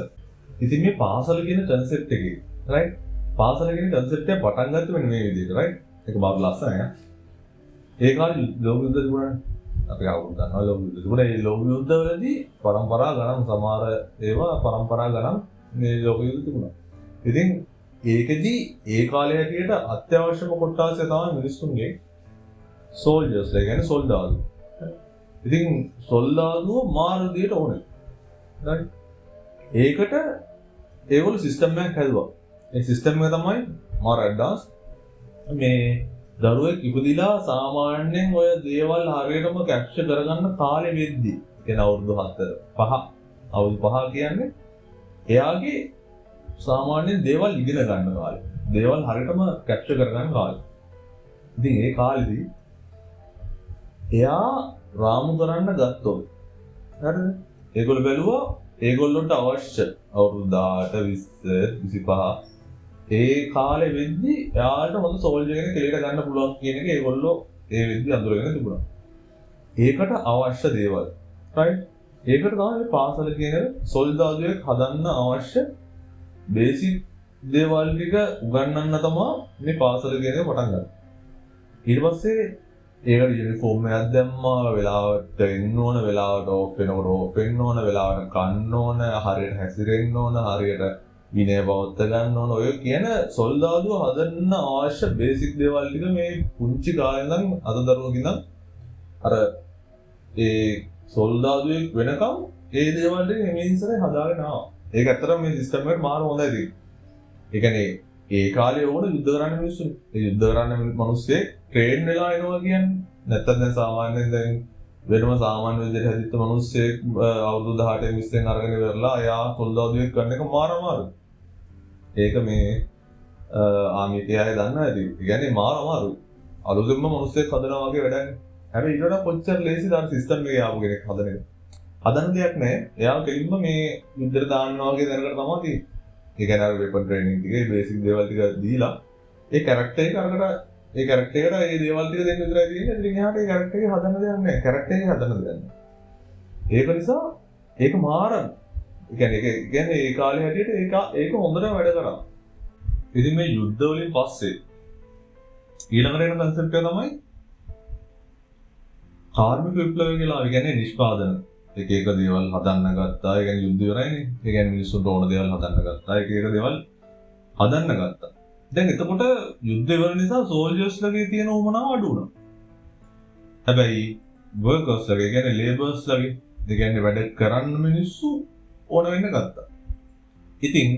ඉතින් මේ පාසල කියන කන්සෙප්ට් එකේ රයිට් පාසල කියන කන්සෙප්ට් එක පටන් ගත්තේ මෙන්න මේ විදිහට රයිට්. ඒක බාර ලස්සනයි. ඒ කාලේ ලෝක යුද්ධ තිබුණානේ. අපි අවුරුදු ගන්නවා ලෝක යුද්ධ තිබුණා. ඒ ලෝක යුද්ධවලදී පරම්පරා ගණන් සමහර ඒවා පරම්පරා ගණන් මේ ලෝක යුද්ධ තිබුණා. ඉතින් ඒකෙදී ඒ කාලේ හැටියට අත්‍යවශ්‍යම කොටාසය තමයි මිනිස්සුන්ගේ සෝල්ජර්ස් ලා කියන්නේ සොල්දාදු. ඉතින් සොල්දාදුව මාර විදියට ඕනේ. හරි. ඒකට ඒගොල්ලෝ සිස්ටම් එකක් හැදුවා. ඒ සිස්ටම් එක තමයි මාර ඇඩ්වාන්ස්. මේ දරුවෙක් ඉපදිලා සාමාන්‍යයෙන් ඔය දේවල් හරියටම කැප්චර් කරගන්න කාලෙ වෙද්දී කියන අවුරුදු 5 කියන්නේ එයාගේ සාමාන්‍යයෙන් දේවල් ඉගෙන ගන්න කාලේ. දේවල් හරියටම කැප්චර් කරගන්න කාලේ. ඉතින් ඒ කාලෙදී එයා රාමු කරන්න ගත්තොත් හරිද? ඒගොල්ලෝ බැලුවා ඒගොල්ලොන්ට අවශ්‍ය අවුරුදු 18 20 25 ඒ කාලෙ වෙද්දී එයාට හොඳ සෝල්ජර් කෙනෙක් එළියට ගන්න පුළුවන් කියන එක ඒගොල්ලෝ ඒ වෙද්දී අඳුරගෙන තිබුණා. ඒකට අවශ්‍ය දේවල්. රයිට්? ඒකට තමයි මේ පාසල කියන සොල්දාදුවෙක් හදන්න අවශ්‍ය බේසික් දේවල් ටික උගන්වන්න තමයි මේ පාසල කියන එක පටන් ගත්තේ. ඊට පස්සේ ඒකට යුනිෆෝම් එකක් දැම්මා, වෙලාවට එන්න ඕන, වෙලාවට ඕෆ් වෙනකොට ඕෆ් වෙන්න ඕන, වෙලාවට කන්න ඕන, හරියට හැසිරෙන්න ඕන, හරියට විනය බෞද්ධ ගන්න ඕන. ඔය කියන සොල්දාදුව හදන්න අවශ්‍ය බේසික් දේවල් ටික මේ පුංචි කාලේ ඉඳන් අද දරුවෝ ඉඳන් අර ඒ සොල්දාදුවෙක් වෙනකම් ඒ දේවල් ටික මේ ඉස්සරේ හදාගෙන ආවා. ඒක ඇත්තටම මේ සිස්ටම් එකට මාර හොඳයි තියෙන්නේ. ඒ කියන්නේ ඒ කාලේ ඕන යුද්ධ කරන්න මිනිස්සු. ඒ යුද්ධ කරන්න මිනිස්සෙක් ට්‍රේන් වෙලා එනවා කියන්නේ. නැත්තම් දැන් සාමාන්‍යයෙන් දැන් වෙනම සාමාන්‍ය විදිහට හැදිච්ච මිනිස්සෙක් අවුරුදු 18 20න් අරගෙන ඉවරලා එයා සොල්දාදුවෙක් කරන එක මාර අමාරුයි. ඒක මේ ආමි කියයි දන්නවා ඇති. ඒ කියන්නේ මාර අමාරුයි. අලුතෙන්ම මිනිස්සෙක් හදනවා වගේ වැඩක්. හැබැයි ඊට වඩා කොච්චර ලේසිද අර සිස්ටම් එකේ ආපු කෙනෙක් හදන එක. හදන දෙයක් නැහැ. එයා කෙලින්ම මේ යුද්ධයට දාන්නවා වගේ දැනකට තමයි තියෙන්නේ. ඒ කියන්නේ අර වෙපන් ට්‍රේනින් ටිකේ බේසික් දේවල් ටික දීලා ඒ කැරක්ටර් එක අරකට ඒ කැරක්ටර් එකට ඒ දේවල් ටික දෙන්න විතරයි තියෙන්නේ. ඉතින් එහාට ඒ කැරක්ටර් එක හදන්න දෙයක් නැහැ. කැරක්ටර් එක හදන්න දෙයක් නැහැ. ඒක නිසා ඒක මාර ඒ කියන්නේ ඒ කාලේ හැටියට ඒක හොඳට වැඩ කරා. ඉතින් මේ යුද්ධ වලින් පස්සේ ඊළඟට එන කන්සෙප්ට් එක තමයි කාර්මික විප්ලවය කියලා. ඒ කියන්නේ නිෂ්පාදන. එක දේවල් හදන්න ගත්තා. ඒ කියන්නේ යුද්ධ ඉවරයිනේ. ඒ කියන්නේ මිනිස්සුන්ට ඕන දේවල් හදන්න ගත්තා. එක දේවල් හදන්න ගත්තා. දැන් එතකොට යුද්ධ ඉවර නිසා සෝල්ජර්ස් ලගේ තියෙන උමනාව අඩු වුණා. හැබැයි වර්කර්ස් ලගේ කියන්නේ ලේබර්ස් ලගේ ඒ කියන්නේ වැඩ කරන්න මිනිස්සු ඕන වෙන්න ගත්තා. ඉතින්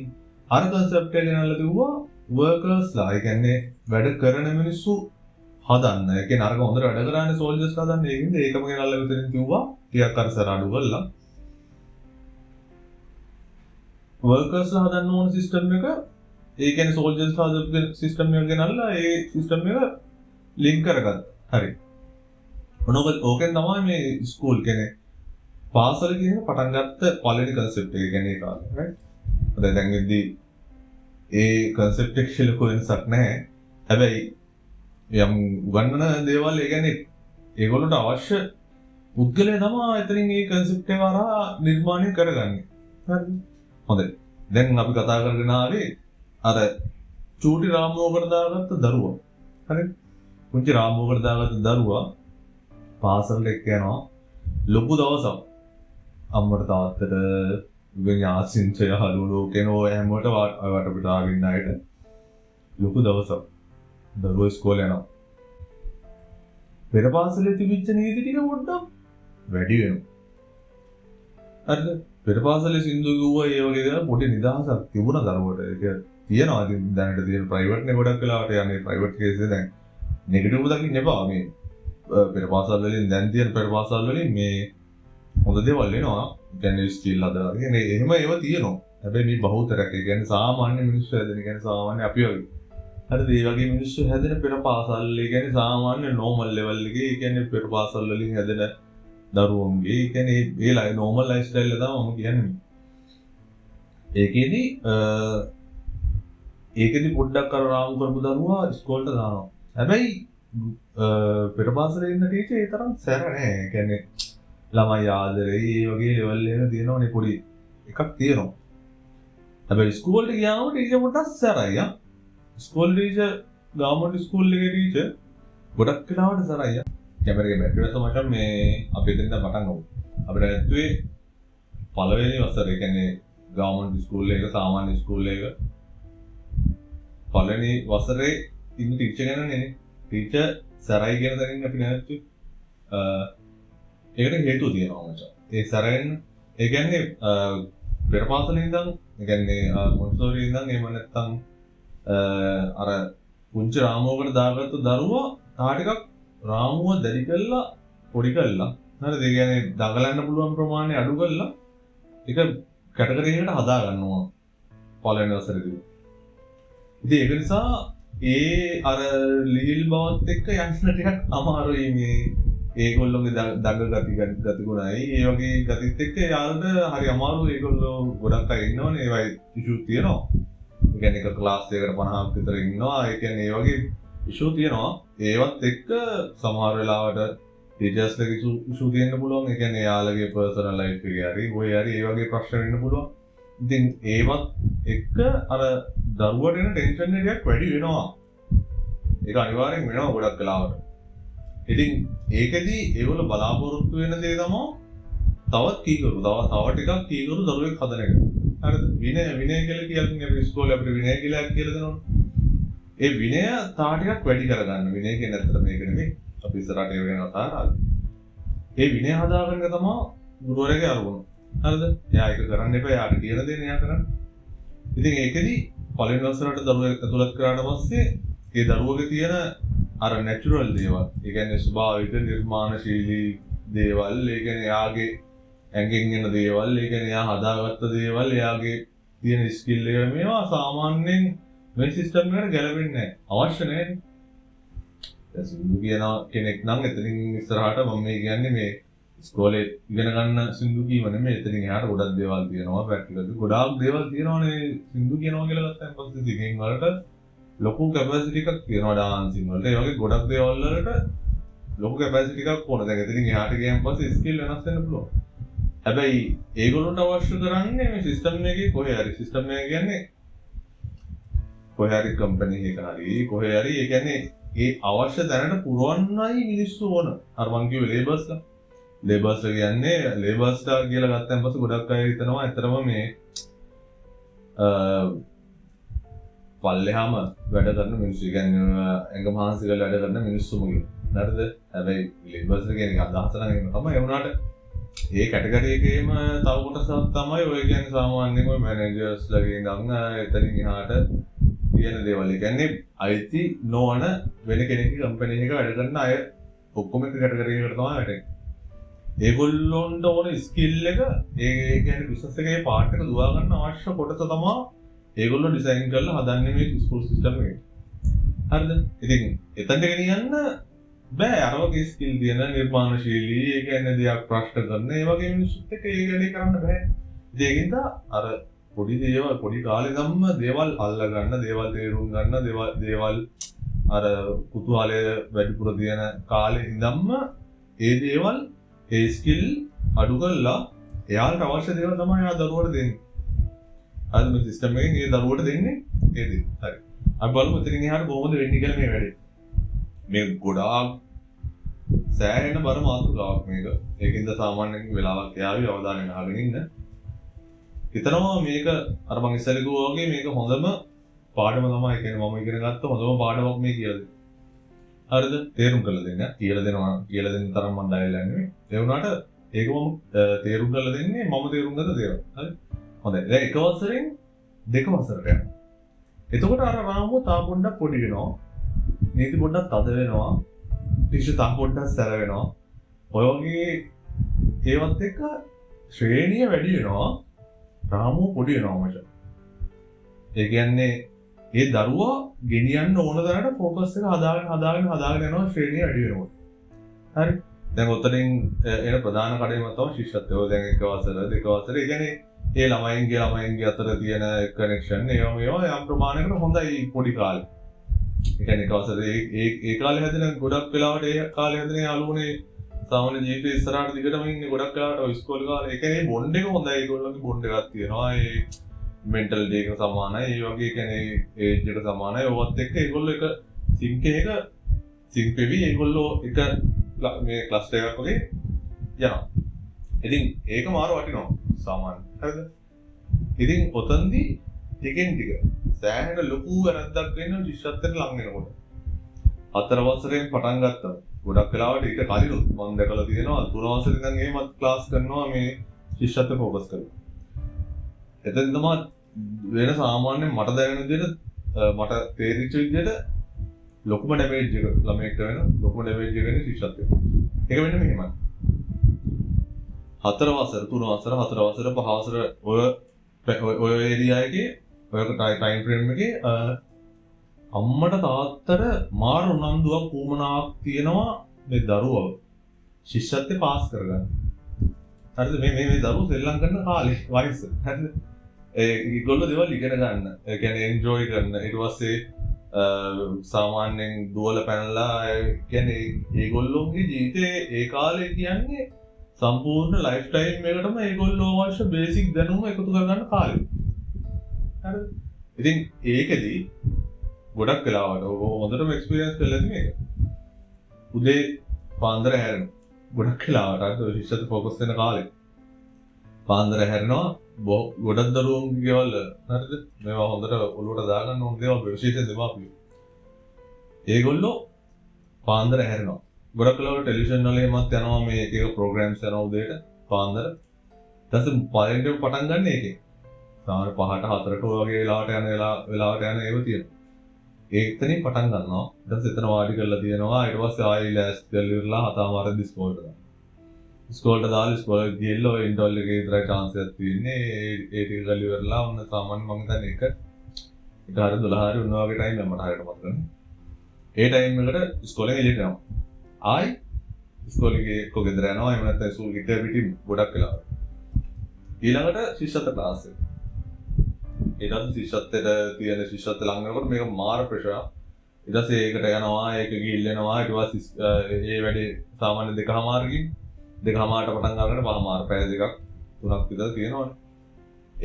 අර කන්සෙප්ට් එක ගෙනල්ලා කිව්වා වර්කර්ස්ලා. ඒ කියන්නේ වැඩ කරන මිනිස්සු හදන්න. ඒ කියන්නේ අරක හොඳට වැඩ කරන්නේ සෝල්ජර්ස්ලා හදන්න. ඒකින්ද ඒකම ගෙනල්ලා මෙතනින් කිව්වා ටිකක් අරසර අඩු කරලා වර්කර්ස්ලා හදන්න ඕන සිස්ටම් එක. ඒ කියන්නේ සෝල්ජර්ස්ලා හදපු සිස්ටම් එක ගෙනල්ලා ඒ සිස්ටම් එක ලින්ක් කරගත්තා. හරි. ඕකෙන් තමයි මේ ස්කූල් කියන්නේ පාසල කියන පටන් ගත්ත පළවෙනි කන්සෙප්ට් එක. කියන්නේ ඒ කාලේ. රයිට්? දැන් ඉද්දි ඒ කන්සෙප්ට් එක ලොකු වෙනසක් නැහැ. හැබැයි යම් උගන්නන දේවල් ඒ කියන්නේ ඒගොල්ලන්ට අවශ්‍ය පුද්ගලයා තමයි එතනින් මේ කන්සෙප්ට් එක හරහා නිර්මාණය කරගන්නේ. හරිද? හොඳයි. දැන් අපි කතා කරගෙන ආවේ අර චූටි රාමුවකට දාගත්ත දරුවා. හරිද? පුංචි රාමුවකට දාගත්ත දරුවා පාසලට එක්ක යනවා. ලොකු දවසක්. අම්මට තාත්තට විඤ්ඤාසින්චය හලුලෝ කෙනෝ හැමෝට වට පිට ආගෙන ආයෙත් ලොකු දවසක්. දරුවෝ ඉස්කෝලේ යනවා. පෙර පාසලේ තිබිච්ච නීති ටික පොඩ්ඩක් වැඩි වෙනවා. හරිද? පෙර පාසලේ සින්දු කිව්වා ඒ වගේ දේවල් පොඩි නිදහසක් තිබුණා දරුවට. ඒක තියෙනවා. ඉතින් දැනට තියෙන ප්‍රයිවට් නේ ගොඩක් වෙලාවට යන්නේ ප්‍රයිවට් කේස් එක දැන් නෙගටිව් දකින්න එපා. මේ පෙර පාසල් වලින් දැන් තියෙන පෙර පාසල් වලින් මේ හොඳ දේවල් වෙනවා. කියන්නේ ස්කිල් හදලා. කියන්නේ එහෙම ඒවා තියෙනවා. හැබැයි මේ බහුතරයක් ඒ කියන්නේ සාමාන්‍ය මිනිස්සු හැදෙන කියන්නේ සාමාන්‍ය අපි වගේ. හරිද? ඒ වගේ මිනිස්සු හැදෙන පෙර පාසල් ඒ කියන්නේ සාමාන්‍ය නෝමල් ලෙවල් එකේ ඒ කියන්නේ පෙර පාසල් වලින් හැදෙන දරුවන්ගේ ඒ කියන්නේ ඒ නෝමල් ලයිෆ් ස්ටයිල් එක තමයි මම කියන්නේ. ඒකෙදි පොඩ්ඩක් අර රාම් කරපු දරුවා ඉස්කෝලේට දානවා. හැබැයි පෙර පාසලේ ඉන්න ටීචර් ඒ තරම් සැර නෑ. ඒ කියන්නේ ළමයි ආදරේ ඒ වගේ ලෙවල් එක තියෙනවනේ පොඩි එකක් තියෙනවා. හැබැයි ඉස්කෝලේට ගියාම ටීචර් පොඩ්ඩක් සැරයි ආ. ස්කෝල් ටීචර් ගවර්න්මන්ට් ස්කූල් එකේ ටීචර් ගොඩක් වෙලාවට සරයි. කැමරේ බැටරිවස මචං මේ අපි එතනින් පටන් ගමු. අපිට ඇතුලේ පළවෙනි වසරේ කියන්නේ ගවර්න්මන්ට් ස්කූල් එක සාමාන්‍ය ස්කූල් එක පළවෙනි වසරේ ඉන්න ටීචර් කෙනෙක්නේ. ටීචර් සරයි කියන තැනින් අපි නැවතු ඒකට හේතුව තියෙනවා මචං. ඒ සරෙන් ඒ කියන්නේ පෙර පාසලේ ඉඳන් ඒ කියන්නේ මොන්ටිසෝරි ඉඳන් එහෙම නැත්නම් අර පුංචි රාමුවකට දාගත්තු දරුවා තා ටිකක් රාමුව දැඩි කළා පොඩි කළා. හරිද? ඒ කියන්නේ දඟලන්න පුළුවන් ප්‍රමාණය අඩු කළා. ඒක කැටගරි එකකට හදා ගන්නවා පළවෙනි වසරේදී. ඉතින් ඒක නිසා ඒ අර ලීල් බවත් එක්ක යන්න ටිකක් අමාරුයි මේ ඒගොල්ලෝගේ දඟ ගතිගුණයි ඒ වගේ ගතිත් එක්ක යාළුට හරි අමාරුයි. ඒගොල්ලෝ ගොඩක් අය ඉන්නවනේ ඒවයි ඉෂුස් තියෙනවා. ඒ කියන්නේ එක ක්ලාස් එකකට 50ක් විතර ඉන්නවා. ඒ කියන්නේ ඒ වගේ ඉෂු තියෙනවා. ඒවත් එක්ක සමහර වෙලාවට ටීචර්ස්ලගේ ඉෂු තියෙන්න පුළුවන්. ඒ කියන්නේ යාළුගේ පර්සනල් ලයිෆ් එකේ හරි ඔය හරි ඒ වගේ ප්‍රශ්න වෙන්න පුළුවන්. ඉතින් ඒවත් එක්ක අර දරුවට එන ටෙන්ෂන් එකක් වැඩි වෙනවා. ඒක අනිවාර්යෙන් වෙනවා ගොඩක් වෙලාවට. ඉතින් ඒකෙදි ඒගොල්ලෝ බලාපොරොත්තු වෙන දේ තමයි තවත් කීකරු තව ටිකක් කීකරු දරුවෙක් හදන එක. හරිද? විනය කියලා කියන්නේ අපි ඉස්කෝලේ අපිට විනය කියලා දෙනවනේ. ඒ විනය තා ටිකක් වැඩි කරගන්න. විනය කියන්නේ ඇත්තට මේක නෙමෙයි. අපි ඉස්සරහට ඒ වෙන කතා කරා. ඒ විනය හදාගන්න එක තමයි ගුරුවරයාගේ අරමුණ. හරිද? එයා ඒක කරන්න එපා. එයාට කියන දේ එයා කරන්න. ඉතින් ඒකෙදි පළවෙනි වසරට දරුවෙක් ඇතුළත් කරාට පස්සේ ඒ දරුවගේ තියෙන අර නැචරල් දේවල්, ඒ කියන්නේ ස්වභාවික නිර්මාණශීලී දේවල්, ඒ කියන්නේ එයාගේ ඇඟෙන් එන දේවල්, ඒ කියන්නේ එයා හදාගත්ත දේවල්, එයාගේ තියෙන ස්කිල් එක මේවා සාමාන්‍යයෙන් මේ සිස්ටම් එකට ගැලපෙන්නේ නැහැ. අවශ්‍ය නැහැ. දැන් සින්දු කියන කෙනෙක් නම් එතනින් ඉස්සරහට මම මේ කියන්නේ මේ ඉස්කෝලේ ඉගෙන ගන්න සින්දු කීම නෙමෙයි. එතනින් එහාට ගොඩක් දේවල් තියෙනවා. ප්‍රැක්ටිකල් ගොඩාක් දේවල් තියෙනවානේ. සින්දු කියනවා කියලා ගත්තාම පස්සේ සිංගෙන් වලට ලොකු කැපැසිටි එකක් තියෙනවා ඩාන්සින් වලට. ඒ වගේ ගොඩක් දේවල් වලට ලොකු කැපැසිටි එකක් ඕන. දැන් එතනින් එහාට ගියන් පස්සේ ස්කිල් වෙනස් වෙන්න පුළුවන්. හැබැයි ඒගොල්ලන්ට අවශ්‍ය කරන්නේ මේ සිස්ටම් එකේ කොහේ හරි සිස්ටම් එක කියන්නේ කොහේ හරි කම්පැනි එක හරි කොහේ හරි ඒ කියන්නේ ඒ අවශ්‍ය දැනට පුරවන්නයි මිනිස්සු ඕන. අර මං කිව්වේ ලේබර්ස්ලා. ලේබර්ස්ලා කියන්නේ ලේබර්ස්ලා කියලා ගත්තන් පස්සේ ගොඩක් අය හිතනවා ඇත්තටම මේ පල්ලෙහාම වැඩ කරන මිනිස්සු. කියන්නේ ඇඟ මහන්සි කරලා වැඩ කරන මිනිස්සුම කියන. හරිද? හැබැයි ලේබර්ස්ලා කියන්නේ අදහස නම් එහෙම තමයි. ඒ වුණාට ඒ කැටගරි එකේම තව කොටසක් තමයි ඔය කියන්නේ සාමාන්‍යයෙන් ඔය මැනේජර්ස්ලාගේ ඉඳන් එතනින් එහාට තියෙන දේවල්. ඒ කියන්නේ අයිති නොවන වෙන කෙනෙක්ගේ කම්පැනි එකක වැඩ කරන අය ඔක්කොම එක කැටගරි එකකට තමයි වැටෙන්නේ. ඒගොල්ලොන්ට ඕන ස්කිල් එක ඒ කියන්නේ බිස්නස් එකේ පාර්ට් එක දුවා ගන්න අවශ්‍ය කොටස තමයි ඒගොල්ලෝ ඩිසයින් කරලා හදන්නේ මේ ස්කූල් සිස්ටම් එකේ. හරිද? ඉතින් එතනට ගෙනියන්න බෑ අර වගේ ස්කිල් තියෙන නිර්මාණශීලී ඒ කියන්නේ දෙයක් ප්‍රශ්න කරන ඒ වගේ මිනිස්සුත් එක්ක ඒ වැඩේ කරන්න බෑ. ඒකින්ද අර පොඩි දේවල් පොඩි කාලේ ඉඳන්ම දේවල් අල්ල ගන්න, දේවල් තේරුම් ගන්න, දේවල් අර කුතුහලය වැඩිපුර තියෙන කාලේ ඉඳන්ම ඒ දේවල් ඒ ස්කිල් අඩු කරලා එයාට අවශ්‍ය දේවල් තමයි එයා දරුවට දෙන්නේ. අද මේ සිස්ටම් එකෙන් ඒ දරුවට දෙන්නේ ඒ දේ. හරි. අපි බලමු එතනින් එහාට කොහොමද වෙන්නේ කියලා මේ වැඩේ. මේ ගොඩාක් සෑහෙන බර මාතෘකාවක් මේක. ඒකින්ද සාමාන්‍යයෙන් වෙලාවක් යාවි අවධානයෙන් අහගෙන ඉන්න. හිතනවා මේක අර මං ඉස්සෙල්ලා කිව්වා වගේ මේක හොඳම පාඩම තමයි. ඒ කියන්නේ මම ඉගෙන ගත්ත හොඳම පාඩමක් මේ කියලා දෙන්නේ. හරිද? තේරුම් කරලා දෙන්න. කියලා දෙන්න තරම් මම ඩයලා නෙමෙයි. ඒ වුණාට ඒක මම තේරුම් කරලා දෙන්නේ මම තේරුම් ගත්ත දේවල්. හරි? හොඳයි. දැන් එක වසරෙන් දෙක වසරට යනවා. එතකොට අර රාමුව තා පොඩ්ඩක් පොඩි වෙනවා. නීති පොඩ්ඩක් තද වෙනවා. ටිෂු තා පොඩ්ඩක් සැර වෙනවා. ඔය වගේ ඒවත් එක්ක ශ්‍රේණිය වැඩි වෙනවා. රාමුව පොඩි වෙනවා මචං. ඒ කියන්නේ ඒ දරුවා ගෙනියන්න ඕන තරමට ફોකස් එක හදාගෙන යනවා ශ්‍රේණිය වැඩි වෙනකොට. හරි. දැන් ඔතනින් එන ප්‍රධාන කඩේම තමයි ශිෂ්‍යත්වය. දැන් එක වසර දෙක වසර. ඒ කියන්නේ ඒ ළමයින්ගේ අතර තියෙන කනෙක්ෂන් ඒවා යම් ප්‍රමාණයකට හොඳයි පොඩි කාලේ. ඒ කියන්නේ එක වසරේ ඒ කාලේ හැදෙන ගොඩක් වෙලාවට ඒ කාලේ හැදෙන යාළුවනේ සාමාන්‍ය ජීවිතේ ඉස්සරහට දිගටම ඉන්නේ ගොඩක් වෙලාවට ඔය ඉස්කෝලේ කාලේ. ඒ කියන්නේ බොන්ඩ් එක හොඳයි. ඒගොල්ලෝගේ බොන්ඩ් එකක් තියෙනවා. ඒ මෙන්ටලිටි එක සමානයි. ඒ වගේ කියන්නේ ඒජ් එක සමානයි. ඔවත් එක්ක ඒගොල්ලෝ එක සින්ක් වෙවි ඒගොල්ලෝ එක මේ ක්ලස්ටර් එකක් වගේ යනවා. ඉතින් ඒක මාර වටිනවා සාමාන්‍ය. හරිද? ඉතින් ඔතනදී ටිකෙන් ටික සෑහෙන ලොකු වැරද්දක් වෙනවා ශිෂ්‍යත්වයට ලං වෙනකොට. 4 වසරෙන් පටන් ගත්තා. ගොඩක් වෙලාවට ඊට කලිනුත් මම දැකලා තියෙනවා 3 වසරේ ඉඳන් එහෙමත් ක්ලාස් කරනවා මේ ශිෂ්‍යත්ව ફોකස් කරලා. එතෙන් තමයි වෙන සාමාන්‍ය මට දැනෙන විදිහට මට තේරිච්ච විදිහට ලොකුම ඩැමේජ් එක ළමයෙක්ට වෙන ලොකුම ඩැමේජ් එක වෙන ශිෂ්‍යත්වය. ඒක වෙන්නේ මෙහෙමයි. 4 වසර 3 වසර 4 වසර 5 වසර ඔය ඒරියා එකේ ඔය ටයිම් ෆ්‍රේම් එකේ අම්මට තාත්තට මාර උනන්දුවක් උවමනාවක් තියෙනවා මේ දරුවව ශිෂ්‍යත්වේ පාස් කරගන්න. හරිද? මේ දරුවෝ සෙල්ලම් කරන කාලේ වයස. හරිද? ඒගොල්ලෝ දේවල් ඉගෙන ගන්න. ඒ කියන්නේ එන්ජොයි කරන. ඊට පස්සේ සාමාන්‍යයෙන් දුවල පැනලා කියන්නේ ඒගොල්ලෝගේ ජීවිතේ ඒ කාලේ කියන්නේ සම්පූර්ණ ලයිෆ් ටයිම් එකටම ඒගොල්ලෝ අවශ්‍ය බේසික් දැනුම එකතු කරගන්න කාලේ. හරිද? ඉතින් ඒකෙදී ගොඩක් වෙලාවට හොඳටම එක්ස්පීරියන්ස් කරලා තියෙන එක. උදේ පාන්දර හැරෙන. ගොඩක් වෙලාවට අර ශිෂ්‍යත්ව ફોකස් වෙන කාලේ. පාන්දර හැරෙනවා ගොඩක් දරුවෝගේ ගෙවල් හරිද? මේවා හොඳට ඔලුවට දාගන්න ඕන දේවල් විශේෂයෙන් දෙමාපියෝ. ඒගොල්ලෝ පාන්දර හැරෙනවා. ගොඩක් වෙලාවට ටෙලිවිෂන් වල එමත් යනවා මේ එක එක ප්‍රෝග්‍රෑම්ස් යනවා උදේට පාන්දර. ඊට පස්සේ පළවෙනි පටන් ගන්න එකේ. සාමාන්‍ය 5ට 4ට වගේ වෙලාවට යන ඒව තියෙනවා. ඒකතනින් පටන් ගන්නවා. ඊට පස්සේ එතන වාඩි කරලා තියෙනවා. ඊට පස්සේ ආයෙ ලෑස්ති කරලා ඉවරලා හතමාරදී ඉස්කෝලේට දානවා. ඉස්කෝලේට දාලා ඉස්කෝලේ ගිහලා ඔය ඉන්ටර්වල් එකේ විතරයි chance එකක් තියෙන්නේ. ඒ ටික කරලා ඉවරලා ඔන්න සාමාන්‍ය මම හිතන්නේ එක 11 හරි උන්නා වගේ ටයිම් මට හරියට මතක නැහැ. ඒ ටයිම් එකට ඉස්කෝලෙන් එළියට යනවා. ආයි ඉස්කෝලේ කොගෙදර යනවා. එහෙම නැත්නම් ඉස්කෝලේ ගිට පිටින් ගොඩක් වෙලාවට. ඊළඟට ශිෂ්‍යත්ව ක්ලාස් එක. ඊට ශිෂ්‍යත්වයට තියෙන ශිෂ්‍යත්ව ලඟ වෙනකොට මේක මාර ප්‍රෙෂර්. ඊට පස්සේ ඒකට යනවා, ඒක ගිහිල්ලෙනවා. ඊට පස්සේ ඒ වැඩේ සාමාන්‍ය 2:00මාරකින් 2:00මාරට පටන් ගන්නකොට 5:00මාර පැය දෙකක් 3ක් විතර තියෙනවනේ.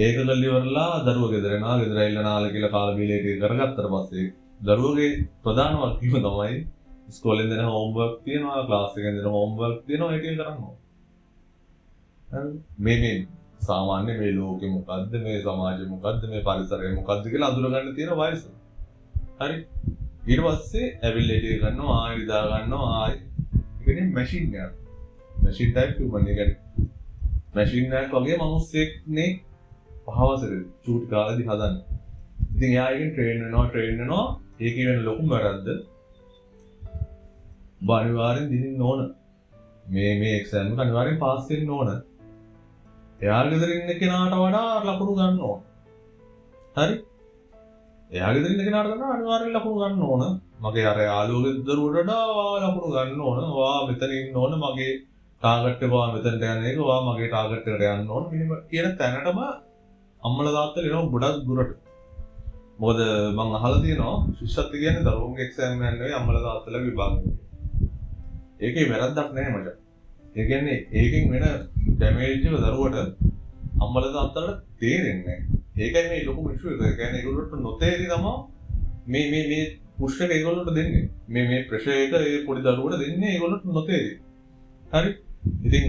ඒක කරලා ඉවරලා දරුවෝ ගෙදර එනවා. ගෙදර ඇවිල්ලා නාලා කියලා කාලා බීලා ඒක කරගත්තට පස්සේ දරුවෝගේ ප්‍රධාන වගකීම තමයි ඉස්කෝලෙන් දෙන හෝම්වර්ක් තියෙනවා, ක්ලාස් එකෙන් දෙන හෝම්වර්ක් තියෙනවා, ඒක කරන්න ඕන. මේ සාමාන්‍ය මේ ලෝකෙ මොකද්ද, මේ සමාජෙ මොකද්ද, මේ පරිසරය මොකද්ද කියලා අඳුරගන්න තියෙන වයස. හරි. ඊට පස්සේ ඇවිල්ලා ඒක ගන්නවා, ආයෙ විදා ගන්නවා, ආයෙ ඉතින් මැෂින් එකක්. මැෂින් ටයිප් හියුමන් එක. මැෂින් එකක් වගේ මිනිස්සෙක්නේ පහවසරේ චූට් ගාලාදී හදන්නේ. ඉතින් එයා එකෙන් ට්‍රේන් වෙනවා. ඒකේ වෙන ලොකුම වැරද්ද අනිවාර්යෙන් දිනින්න ඕන. මේ එක්සෑම් එක අනිවාර්යෙන් පාස් වෙන්න ඕන. එයා ගෙදර ඉන්න කෙනාට වඩා ලකුණු ගන්න ඕන. හරි? එයා ගෙදර ඉන්න කෙනාට වඩා අනිවාර්යෙන් ලකුණු ගන්න ඕන. මගේ අර යාළුවෝ ගෙදරුවට වඩා ලකුණු ගන්න ඕන. වා මෙතන ඉන්න ඕන. මගේ ටාගට් එක වා මෙතනට යන එක වා මගේ ටාගට් එකට යන්න ඕන. මෙහෙම කියන තැනටම අම්මලා තාත්තලා එනවා ගොඩක් දුරට. මොකද මම අහලා තියෙනවා ශිෂ්‍යත්ව කියන්නේ දරුවන්ගේ එක්සෑම් එක නෙවෙයි අම්මලා තාත්තලා විභාගය. ඒකේ වැරද්දක් නැහැ මචං. ඒ කියන්නේ ඒකෙන් වෙන ඩැමේජ් එක දරුවට අම්මලා තාත්තලාට තේරෙන්නේ නැහැ. ඒකයි මේ ලොකු ඉෂුව එක. ඒ කියන්නේ ඒගොල්ලොන්ට නොතේරි තමයි මේ පුෂ් එක ඒගොල්ලොන්ට දෙන්නේ. මේ ප්‍රෙෂර් එක ඒ පොඩි දරුවට දෙන්නේ ඒගොල්ලොන්ට නොතේරි. හරි. ඉතින්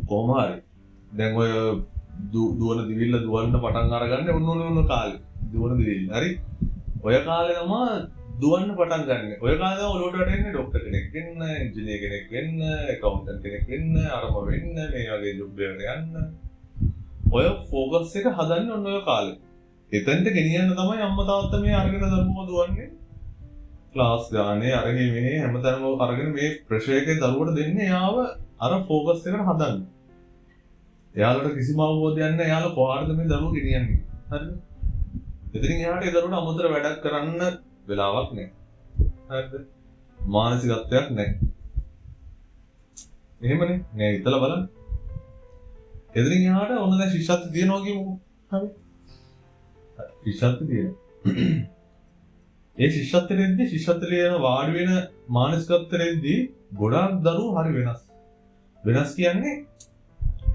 කොහොම හරි දැන් ඔය දුවන දිවිල්ල දුවන්න පටන් අරගන්නේ ඔන්න කාලේ. දුවන දිවිල්ල. හරි. ඔය කාලේ තමයි දුවන්න පටන් ගන්න. ඔය කාලේ තමයි ඔලුවට වැටෙන්නේ ડોක්ටර් කෙනෙක් වෙන්න, ඉංජිනේර කෙනෙක් වෙන්න, ඇකවුන්ටන්ට් කෙනෙක් වෙන්න, අරම වෙන්න, මේ වගේ ජොබ් එකකට යන්න. ඔය ફોකස් එක හදන්නේ ඔන්න ඔය කාලේ. එතෙන්ට ගෙනියන්න තමයි අම්මා තාත්තා මේ අරගෙන දරුවෝ දුවන්නේ. ක්ලාස් ගානේ අරගෙන මේ හැමතැනම අරගෙන මේ ප්‍රෙෂර් එකේ දරුවට දෙන්නේ යාව අර ફોකස් එකට හදන්න. එයාලට කිසිම අවබෝධයක් නැහැ එයාලා කොහාටද මේ දරුවෝ ගෙනියන්නේ. හරිද? එතනින් එහාට ඒ දරුවට අමුතර වැඩක් කරන්න වෙලාවක් නැහැ. හරිද? මානසිකත්වයක් නැහැ. එහෙමනේ. මේ හිතලා බලන්න. එතනින් එහාට ඔන්න දැන් ශිෂ්‍යත්ව දිනනවා කියමුකෝ. හරි. ශිෂ්‍යත්ව දිනනවා. ඒ ශිෂ්‍යත්වයේදී ශිෂ්‍යත්වයේ වාඩි වෙන මානසිකත්වයේදී ගොඩාක් දරුවෝ හරි වෙනස්. වෙනස් කියන්නේ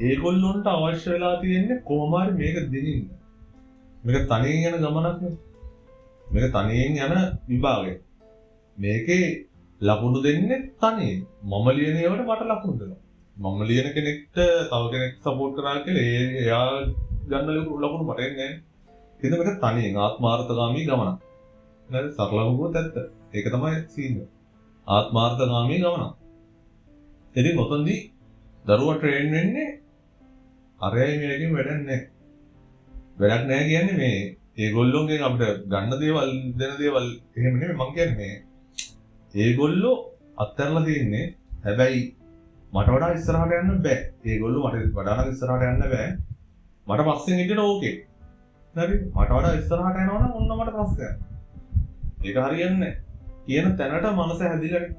ඒගොල්ලොන්ට අවශ්‍ය වෙලා තියෙන්නේ කොහොම හරි මේක දිනින්න. මේක තනියෙන් යන ගමනක් නෙවෙයි. මේක තනියෙන් යන විභාගයක්. මේකේ ලකුණු දෙන්නේ තනියෙන්. මම ලියන ඒවාට මට ලකුණු දෙනවා. මම ලියන කෙනෙක්ට තව කෙනෙක් සපෝට් කරා කියලා එයා ගන්න ලකුණු මට එන්නේ නැහැ. ඉතින් මේක තනියෙන් ආත්මාර්ථකාමී ගමනක්. නේද? සරලව ගියොත් ඇත්ත. ඒක තමයි සීන් එක. ආත්මාර්ථකාමී ගමනක්. ඉතින් ඔතනදී දරුවා ට්‍රේන් වෙන්නේ අරයයි මේකෙන් වැඩක් නැහැ. වැඩක් නැහැ කියන්නේ මේ ඒගොල්ලෝගෙන් අපිට ගන්න දේවල් දෙන දේවල් එහෙම නෙමෙයි මම කියන්නේ මේ ඒගොල්ලෝ අත්හැරලා තින්නේ හැබැයි මට වඩා ඉස්සරහට යන්න බෑ. ඒගොල්ලෝ මට වඩා ඉස්සරහට යන්න බෑ. මට පස්සෙන් ඉඳලා ඕකේ. හරි මට වඩා ඉස්සරහට යනවා නම් ඔන්න මට ප්‍රශ්නයක්. ඒක හරියන්නේ නැහැ. කියන තැනට මනස හැදිලානේ.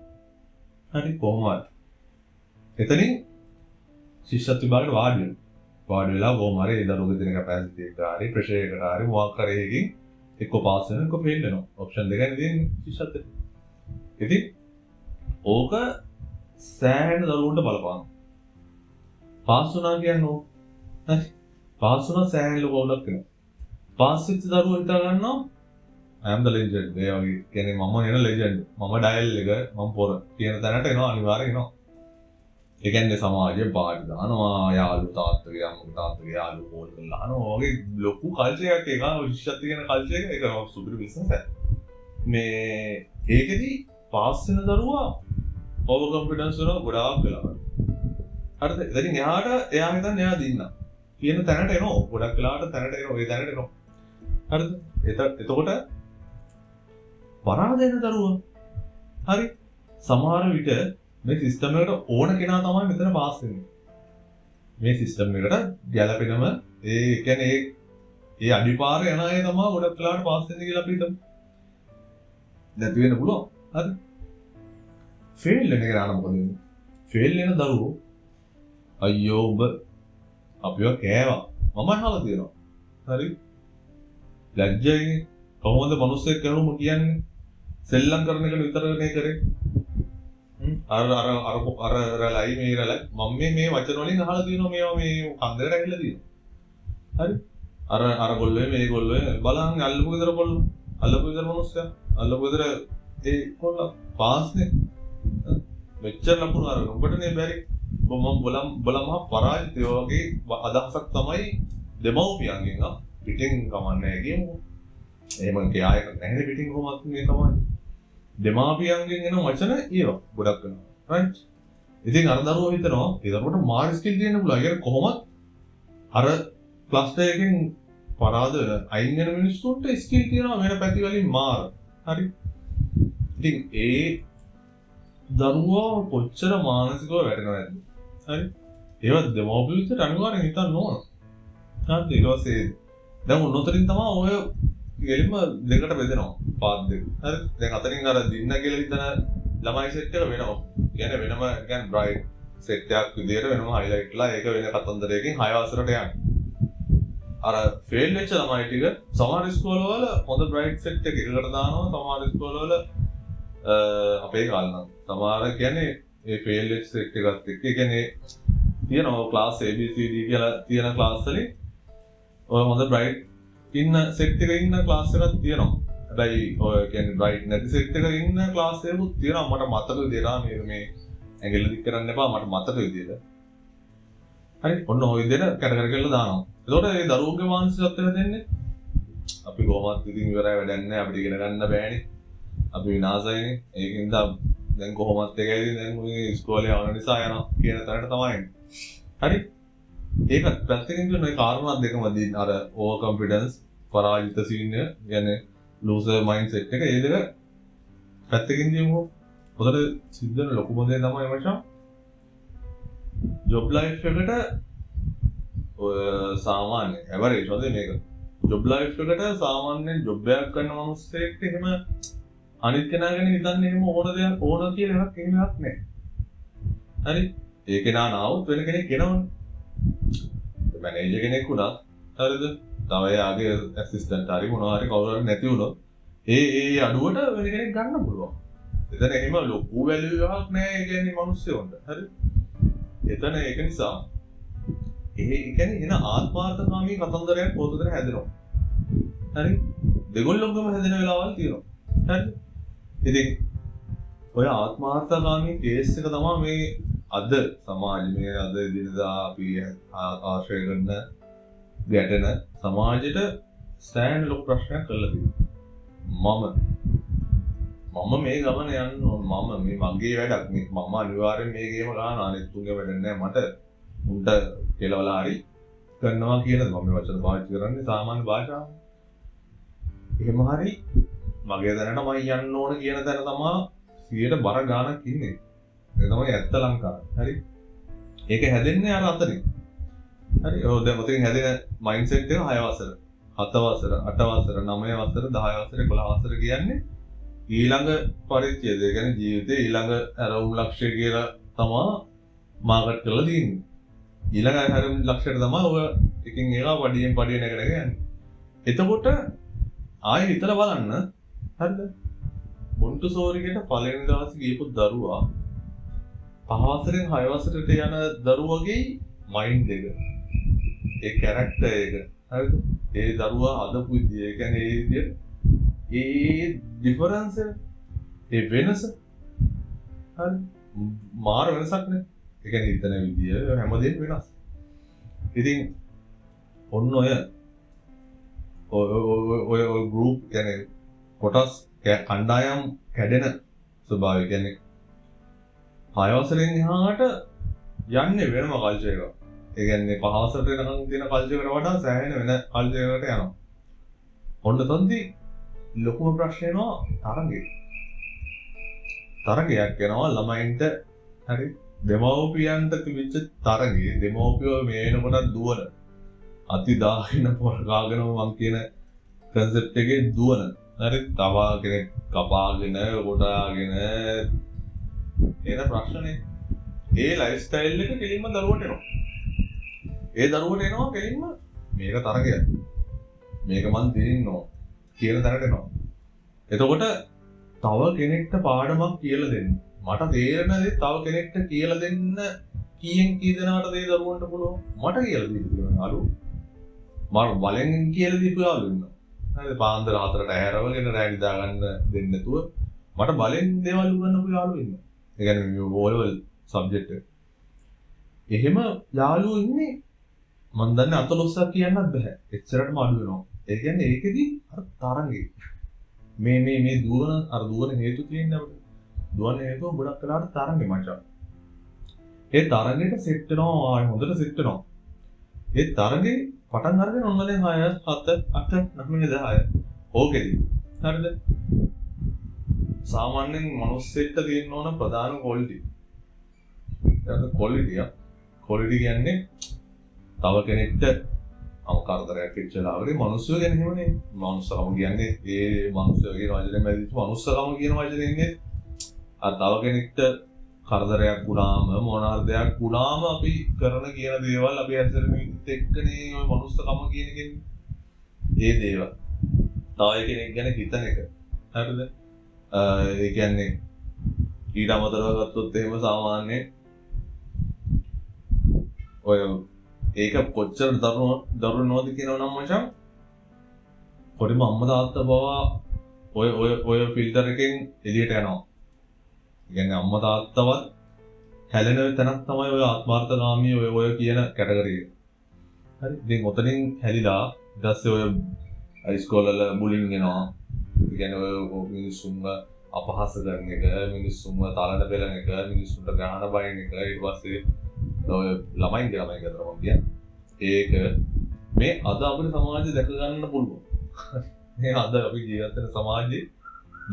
හරි කොහොමද? එතනින් ශිෂ්‍යත්ව විභාගයට වාඩි වෙනවා. වාඩි වෙලා කොහොම හරි ඒ දරුවගේ දෙන කැපැසිටි එක හරි ප්‍රෙෂර් එකට හරි මොකක් හරි එකකින් එක්ක පාස් වෙනවා එක්ක ෆේල් වෙනවා. ඔප්ෂන් දෙකයි දෙන්නේ ශිෂ්‍යත්වෙට. ඉතින් ඕක සෑහෙන දරුවන්ට බලපාන. පාස් වුණා කියන්නේ හරි. පාස් වුණා සෑහෙන ලොකු අවුලක් වෙනවා. පාස් වෙච්ච දරුවෝ හිතා ගන්නවා I am the legend. ඒ වගේ කියන්නේ මම නෙන legend. මම ඩයල් එක මම පොර කියන තැනට එනවා අනිවාර්යෙන් එනවා. ඒ කියන්නේ සමාජයේ පාඩි දානවා යාළු තාත්තගේ අම්මගේ තාත්තගේ යාළු කෝල් කරලා අහනවා වගේ ලොකු කල්චර් එකක් ඒක විශ්ෂත් කියන කල්චර් එක ඒක සුපිරි බිස්නස් එකක්. මේ ඒකෙදි පාස් වෙන දරුවා ඕවර් කොන්ෆිඩන්ස් වෙනවා ගොඩාක් වෙලාවට. හරිද? ඉතින් එයාට එයා හිතන්නේ එයා දින්නා. කියන තැනට එනවා. ගොඩක් වෙලාවට තැනට එනවා. ඒ තැනට එනවා. හරිද? එතකොට පරාදෙන දරුවා. හරි. සමහර විට මේ සිස්ටම් එකට ඕන කෙනා තමයි මෙතන පාස් වෙන්නේ. මේ සිස්ටම් එකට ගැලපෙනම ඒ කියන්නේ ඒ අඩිපාර යන අය තමයි ගොඩක් වෙලාවට පාස් වෙන්නේ කියලා අපි හිතමු. නැති වෙන්න පුළුවන්. හරි. ෆේල් වෙන කෙනා මොකද වෙන්නේ? ෆේල් වෙන දරුවෝ අයියෝ ඔබ අපිව කෑවා. මම අහලා තියෙනවා. හරි. ලැජ්ජයි කොහොමද මිනිස්සෙක් කරුම කියන්නේ? සෙල්ලම් කරන එක විතරනේ කරේ. අර ලයි මේ රලයි මම මේ වචන වලින් අහලා තියෙනවා මේවා මේ කන්දකට ඇවිල්ලා තියෙනවා. හරි. අර ගොල්ලෝ මේ ගොල්ලෝ බලන්න අල්ලපු ගෙදර කොල්ලෝ. අල්ලපු ගෙදර මිනිස්සයා. අල්ලපු ගෙදර ඒ කොල්ල පාස්නේ. මෙච්චර ලකුණු අරගෙන උඹටනේ බැරි. බලම පරාජිතය වගේ අදහසක් තමයි දෙමව්පියන්ගෙන් පිටින් කමන්නේ කියමු. එහෙම කියායක නැහැ පිටින් කොහොමත් මේ තමයි. දෙමාපියන්ගෙන් එන වචන ඒවා ගොඩක් වෙනවා. රයිට්. ඉතින් අර දරුවෝ හිතනවා ඒ දරුවට මාර් ස්කිල් දෙන්න පුළුවන්. ඒක කොහොමත් අර ක්ලස්ටර් එකෙන් පරාද වෙන අයින් වෙන මිනිස්සුන්ට ස්කිල් තියෙනවා වෙන පැති වලින් මාර. හරි. ඉතින් ඒ දරුවෝ කොච්චර මානසිකව වැටෙනවද? හරි. ඒවත් දෙමව්පියන්ට අනිවාර්යෙන් හිතන්න ඕන. හරිද? ඊට පස්සේ දැන් උන්නතරින් තමයි ඔය ගෙලින්ම දෙකට බෙදෙනවා පාත් දෙක. හරි. දැන් අතරින් අර දින්න කියලා හිතන ළමයි සෙට් එක වෙනවා. කියන්නේ වෙනම කියන්නේ බ්‍රයිට් සෙට් එකක් විදියට වෙනම හයිලයිට්ලා ඒක වෙන කතන්දරයකින් 6 වසරට යනවා. අර ෆේල් වෙච්ච ළමයි ටික සමහර ස්කෝලවල හොඳ බ්‍රයිට් සෙට් එක එකකට දානවා. සමහර ස්කෝලවල අපේ කාලේ නම් සමහර කියන්නේ ඒ ෆේල් වෙච්ච සෙට් එකත් එක්ක ඒ කියන්නේ තියෙනවා ක්ලාස් ABCD කියලා තියෙන ක්ලාස් වලින් ඔය හොඳ බ්‍රයිට් ඉන්න සෙට් එකක ඉන්න ක්ලාස් එකක් තියෙනවා. හැබැයි ඔය කියන්නේ බ්‍රයිට් නැති සෙට් එකක ඉන්න ක්ලාස් එකකුත් තියෙනවා. මට මතක විදියට මේ ඇඟිල්ල දික් කරන්න එපා මට මතක විදියට. හරි ඔන්න ඔය විදියට කැටගරි කරලා දානවා. එතකොට මේ දරුවෝගේ මානසිකත්වය දෙන්නේ අපි කොහොමද ඉතින් ඉවරයි වැඩක් නැහැ අපිට ඉගෙන ගන්න බෑනේ. අපි විනාශයිනේ. ඒකින්ද දැන් කොහොමද එකයි දැන් මේ ඉස්කෝලේ යන නිසා යනවා කියන තරට තමයි එන්නේ. හරි. ඒක පැත්තකින් කියන මේ කාරණා දෙකම දින් අර ඕවර් කොන්ෆිඩන්ස් පරාජිත සීන්ය කියන්නේ ලූසර් මයින්ඩ්සෙට් එක ඒ දෙක පැත්තකින් දියමු. උදේ සිද්ධ වෙන ලොකුම දේ තමයි මචං ජොබ් ලයිෆ් එකට ඔය සාමාන්‍ය ඇවරේජ් වගේ මේක ජොබ් ලයිෆ් එකට සාමාන්‍යයෙන් ජොබ් එකක් කරන මිනිස්සෙක්ට එහෙම අනිත් කෙනා ගැන හිතන්නේ එහෙම ඕන දෙයක් ඕන කියලා එකක් එහෙම එකක් නැහැ. හරි. ඒ කෙනා නාවුත් වෙන කෙනෙක් එනවනේ. මැනේජර් කෙනෙක් වුණා. හරිද? තව එයාගේ ඇසිස්ටන්ට් හරි මොනවා හරි කවුරු හරි නැති වුණොත් ඒ අඩුවට වෙන කෙනෙක් ගන්න පුළුවන්. එතන එහෙම ලොකු වැලියු එකක් නැහැ ඒ කියන්නේ මිනිස්සුන්ට. හරි? එතන ඒක නිසා ඒ කියන්නේ එන ආත්මාර්ථකාමී කතන්දරයක් පොතතර හැදෙනවා. හරි? දෙගොල්ලොන්ගම හැදෙන වෙලාවල් තියෙනවා. හරි? ඉතින් ඔය ආත්මාර්ථකාමී කේස් එක තමයි මේ අද සමාජයේ අද දිනදා අපි ආශ්‍රය කරන ගැටෙන සමාජයට ස්ටෑන්ඩ් ලොකු ප්‍රශ්නයක් කරලා තියෙනවා. මම මේ ගමන යන්න ඕන මම මේ මගේ වැඩක් මේ මම අනිවාර්යෙන් මේ ගේම ගන්න අනිත් තුන්ගේ වැඩ නැහැ මට උන්ට කෙලවලා හරි කරනවා කියලාද මම මේ වචන පාවිච්චි කරන්නේ සාමාන්‍ය භාෂාව. එහෙම හරි මගේ දැනට මම යන්න ඕන කියන තැන තමයි 100ට බර ගාණක් ඉන්නේ. ඒක තමයි ඇත්ත ලංකාව. හරි. ඒක හැදෙන්නේ අර අතරින්. හරි. ඔය දැන් ඔතෙන් හැදෙන මයින්ඩ්සෙට් එක 6 වසර, 7 වසර, 8 වසර, 9 වසර, 10 වසර, 11 වසර කියන්නේ ඊළඟ පරිච්ඡේදය. ඒ කියන්නේ ජීවිතේ ඊළඟ අරමුණු ලක්ෂ්‍ය කියලා තමයි මාකට් කරලා තියෙන්නේ. ඊළඟ අරමුණු ලක්ෂ්‍යයට තමයි ඔය එකකින් ඒවා පඩියෙන් පඩිය නැගගෙන යන්නේ. එතකොට ආයෙ හිතලා බලන්න. හරිද? මොන්ටිසෝරිකට පළවෙනි දවසේ ගියපු දරුවා 5 වසරෙන් 6 වසරට යන දරුවගේ මයින්ඩ් එක ඒ කැරක්ටර් එක හරිද? ඒ දරුවා හදපු විදිය ඒ කියන්නේ ඒ විදියට ඒ ඩිෆරන්ස් ඒ වෙනස හරි මාර වෙනසක් නේ. ඒ කියන්නේ හිතන විදිය හැමදේම වෙනස්. ඉතින් ඔන්න ඔය ගෲප් කියන්නේ කොටස් කණ්ඩායම් කැඩෙන ස්වභාවය කියන්නේ 6 වසරෙන් එහාට යන්නේ වෙනම කල්චර් එකක්. ඒ කියන්නේ 5 වසරට යනකම් තියෙන කල්චර් එකට වඩා සෑහෙන වෙන කල්චර් එකකට යනවා. ඔන්න තන්දි ලොකුම ප්‍රශ්නේ එනවා තරංගය. තරංගයක් යනවා ළමයින්ට හරි දෙමව්පියන්ට තිබිච්ච තරංගය. දෙමව්පියෝ මේ වෙනකොට දුවන අති දාහින පොරකාගෙන මං කියන කන්සෙප්ට් එකේ දුවන. හරි තවා කෙනෙක් කපාගෙන කොටාගෙන එන ප්‍රශ්නේ. ඒ ලයිෆ් ස්ටයිල් එක කෙලින්ම දරුවට එනවා. ඒ දරුවට එනවා කෙලින්ම මේක තරගයක්. මේක මන් දිනින්නෝ කියන තැනට එනවා. එතකොට තව කෙනෙක්ට පාඩමක් කියලා දෙන්න. මට තේරෙන දේ තව කෙනෙක්ට කියලා දෙන්න කීයෙන් කී දෙනාට දේ දරුවන්ට පුළුවන්. මට කියලා දීපු යාළුවෝ. මම බලෙන් කියලා දීපු යාළුවෝ ඉන්නවා. හරිද? පාන්දර 4ට ඇහැරවගෙන රැ නිදා ගන්න දෙන්නේ නැතුව මට බලෙන් දේවල් උගන්වපු යාළුවෝ ඉන්නවා. ඒ කියන්නේ මේ ඕලෙවල් සබ්ජෙක්ට් එක. එහෙම යාළුවෝ ඉන්නේ මන් දන්නේ අතලොස්සක් කියන්නත් බෑ. එච්චරටම අඩු වෙනවා. ඒ කියන්නේ ඒකෙදි අර තරංගේ මේ දුවන හේතු තියෙන්නේ අපිට. දුවන හේතුව ගොඩක් වෙලාවට තරංගේ මචං. ඒ තරංගෙට සෙට් වෙනවා හොඳට සෙට් වෙනවා. ඒ තරංගේ පටන් අරගෙන ඔන්න දැන් 6 7 8 9 10 ඕකෙදි. හරිද? සාමාන්‍යයෙන් මිනිස්සෙක්ට තියෙන්න ඕන ප්‍රධාන ක්වොලිටි. ඒක ක්වොලිටි කියන්නේ තව කෙනෙක්ට කරදරයක් වෙච්ච ලාවරේ මිනිස්සු ගැන නෙමෙයි. මනුස්සකම කියන්නේ ඒ මිනිස්සුගේ වචනේ මැදිච්ච මනුස්සකම කියන වචනේ ඉන්නේ. තව කෙනෙක්ට කරදරයක් වුණාම මොනාර්ධයක් වුණාම අපි කරන කියන දේවල් අපි ඇත්තටම එක්කනේ ඔය මනුස්සකම කියන එකනේ. ඒ දේවල්. තව කෙනෙක් ගැන හිතන එක. හරිද? ඒ කියන්නේ ඊට අමතරව ගත්තොත් එහෙම සාමාන්‍ය ඔය ඒක කොච්චර දරුණුවද කියනවා නම් මචං පොඩිම අම්මා තාත්තා පවා ඔය ෆිල්ටර් එකෙන් එළියට යනවා. ඒ කියන්නේ අම්මා තාත්තවත් හැලෙන තැනක් තමයි ඔය ආත්මార్థකාමී ඔය කියන කැටගරි එක. හරි. ඉතින් ඔතනින් හැලිලා ඊට පස්සේ ඔය හයිස්කෝල් වල බුලින් වෙනවා. ඒ කියන්නේ ඔය මිනිස්සුන්ව අපහාස කරන එක, මිනිස්සුන්ව තාලන බෙලන එක, මිනිස්සුන්ට ගහන බයින් එක, ඊට පස්සේ ඔය ළමයින් කරතර මම කියන්නේ. ඒක මේ අද අපේ සමාජයේ දැක ගන්න පුළුවන්. මේ අද අපි ජීවත් වෙන සමාජයේ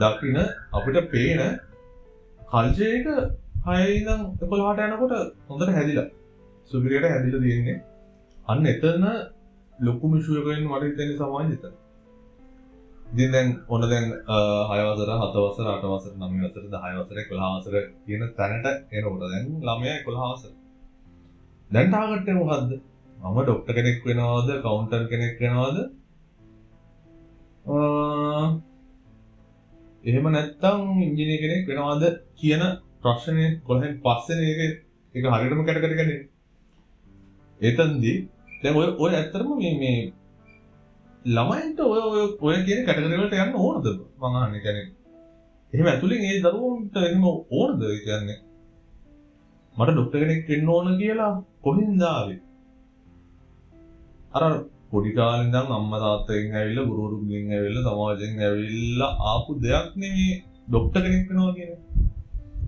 දකින්න අපිට පේන කල්චර් එක 6 ඉඳන් 11ට යනකොට හොඳට හැදිලා. සුපිරියට හැදිලා තියෙන්නේ. අන්න එතන ලොකු මිෂුව එකකින් මට හිතෙන්නේ සමාජෙට. ඉතින් දැන් 6 වසර, 7 වසර, 8 වසර, 9 වසර, 10 වසර, 11 වසර කියන තැනට එනකොට දැන් ළමයා 11 වසර. දැන් ටාගට් එක මොකද්ද? මම ડોක්ටර් කෙනෙක් වෙනවද, කවුන්ටර් කෙනෙක් වෙනවද? එහෙම නැත්නම් ඉංජිනේර කෙනෙක් වෙනවද කියන ප්‍රශ්නේ 11න් පස්සේ ඒක හරියටම කැටගරි ගන්නේ. එතෙන්දී දැන් ඔය ඇත්තටම මේ ළමයින්ට ඔය කියන කැටගරි වලට යන්න ඕනද මම අහන්නේ. කියන්නේ එහෙම ඇතුලෙන් ඒ දරුවන්ට එහෙම ඕනද? ඒ කියන්නේ මට ડોක්ටර් කෙනෙක් වෙන්න ඕන කියලා කොහෙන්ද ආවේ? අර පොඩි කාලේ ඉඳන් අම්මා තාත්තගෙන් ඇවිල්ලා ගුරුවරුන්ගෙන් ඇවිල්ලා සමාජයෙන් ඇවිල්ලා ආපු දෙයක් නෙමෙයි ડોක්ටර් කෙනෙක් වෙනවා කියන්නේ.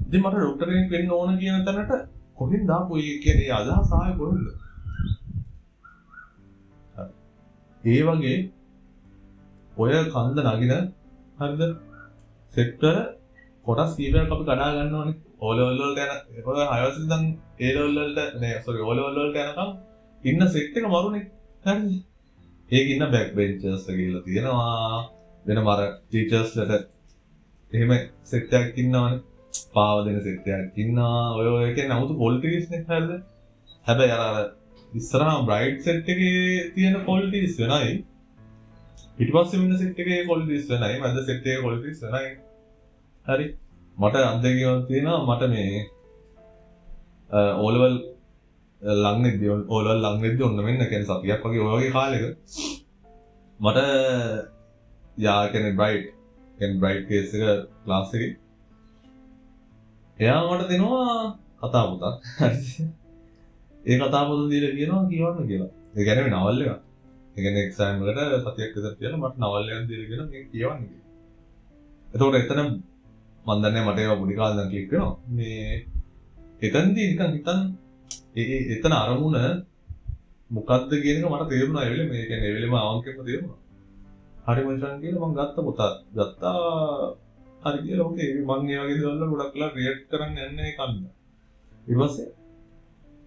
ඉතින් මට ડોක්ටර් කෙනෙක් වෙන්න ඕන කියන තැනට කොහෙන්ද ආපු ඒ කියන්නේ අදහස ආවේ කොහෙන්ද? ඒ වගේ ඔය කන්ද නගින හරිද සෙක්ටර් කොටස් කීපයක් අපි කඩා ගන්නවනේ. O level වලට යන ඔය 6 වසර ඉඳන් A level වලට O level වලට යනකම් ඉන්න සෙට් එක මරුනේ. හරිද? ඒක ඉන්න බෑක් බෙන්චර්ස් කියලා තියෙනවා. වෙනම අර ටීචර්ස්ලට එහෙම සෙට් එකක් ඉන්නවනේ. පාව දෙන සෙට් එකක් ඉන්නවා. ඔය කියන්නේ 아무තු ක්වොලිටිස් නේ. හරිද? හැබැයි අර ඉස්සරහා බ්‍රයිට් සෙට් එකේ තියෙන ක්වොලිටිස් වෙනයි. පිටිපස්සේ ඉන්න සෙට් එකේ ක්වොලිටිස් වෙනයි. මැද සෙට් එකේ ක්වොලිටිස් වෙනයි. හරි. මට අත්දැකීමක් තියෙනවා. මට මේ O level ලං වෙද්දී ඔන්න මෙන්න කියන්නේ සතියක් වගේ ඔය වගේ කාලෙක මට යා කියන්නේ බ්‍රයිට් කේස් එක ක්ලාස් එකේ එයා මට දෙනවා කතා පොතක්. ඒ කතා පොත දීලා කියනවා කියවන්න කියලා. ඒ කියන්නේ මේ නවල් එක. ඒ කියන්නේ එක්සෑම් වලට සතියක් විතර තියලා මට නවල් එකක් දීලා කියනවා මේක කියවන්න කියලා. එතකොට එතන මම දන්නේ මට ඒවා පොඩි කාලේ ඉඳන් ක්ලික් වෙනවා. මේ එතනදී නිකන් හිතන් එතන අරමුණ මොකද්ද කියන එක මට තේරුණා. ඒ වෙලේ මේ කියන්නේ ඒ වෙලේම අවංකෙම තේරුණා. හරි මචං කියලා මම ගත්ත පොත ගත්තා. හරි කියලා ඕකේ මම මේ වගේ දේවල් වල ගොඩක් වෙලා රියැක්ට් කරන්න යන්නේ කන්න. ඊට පස්සේ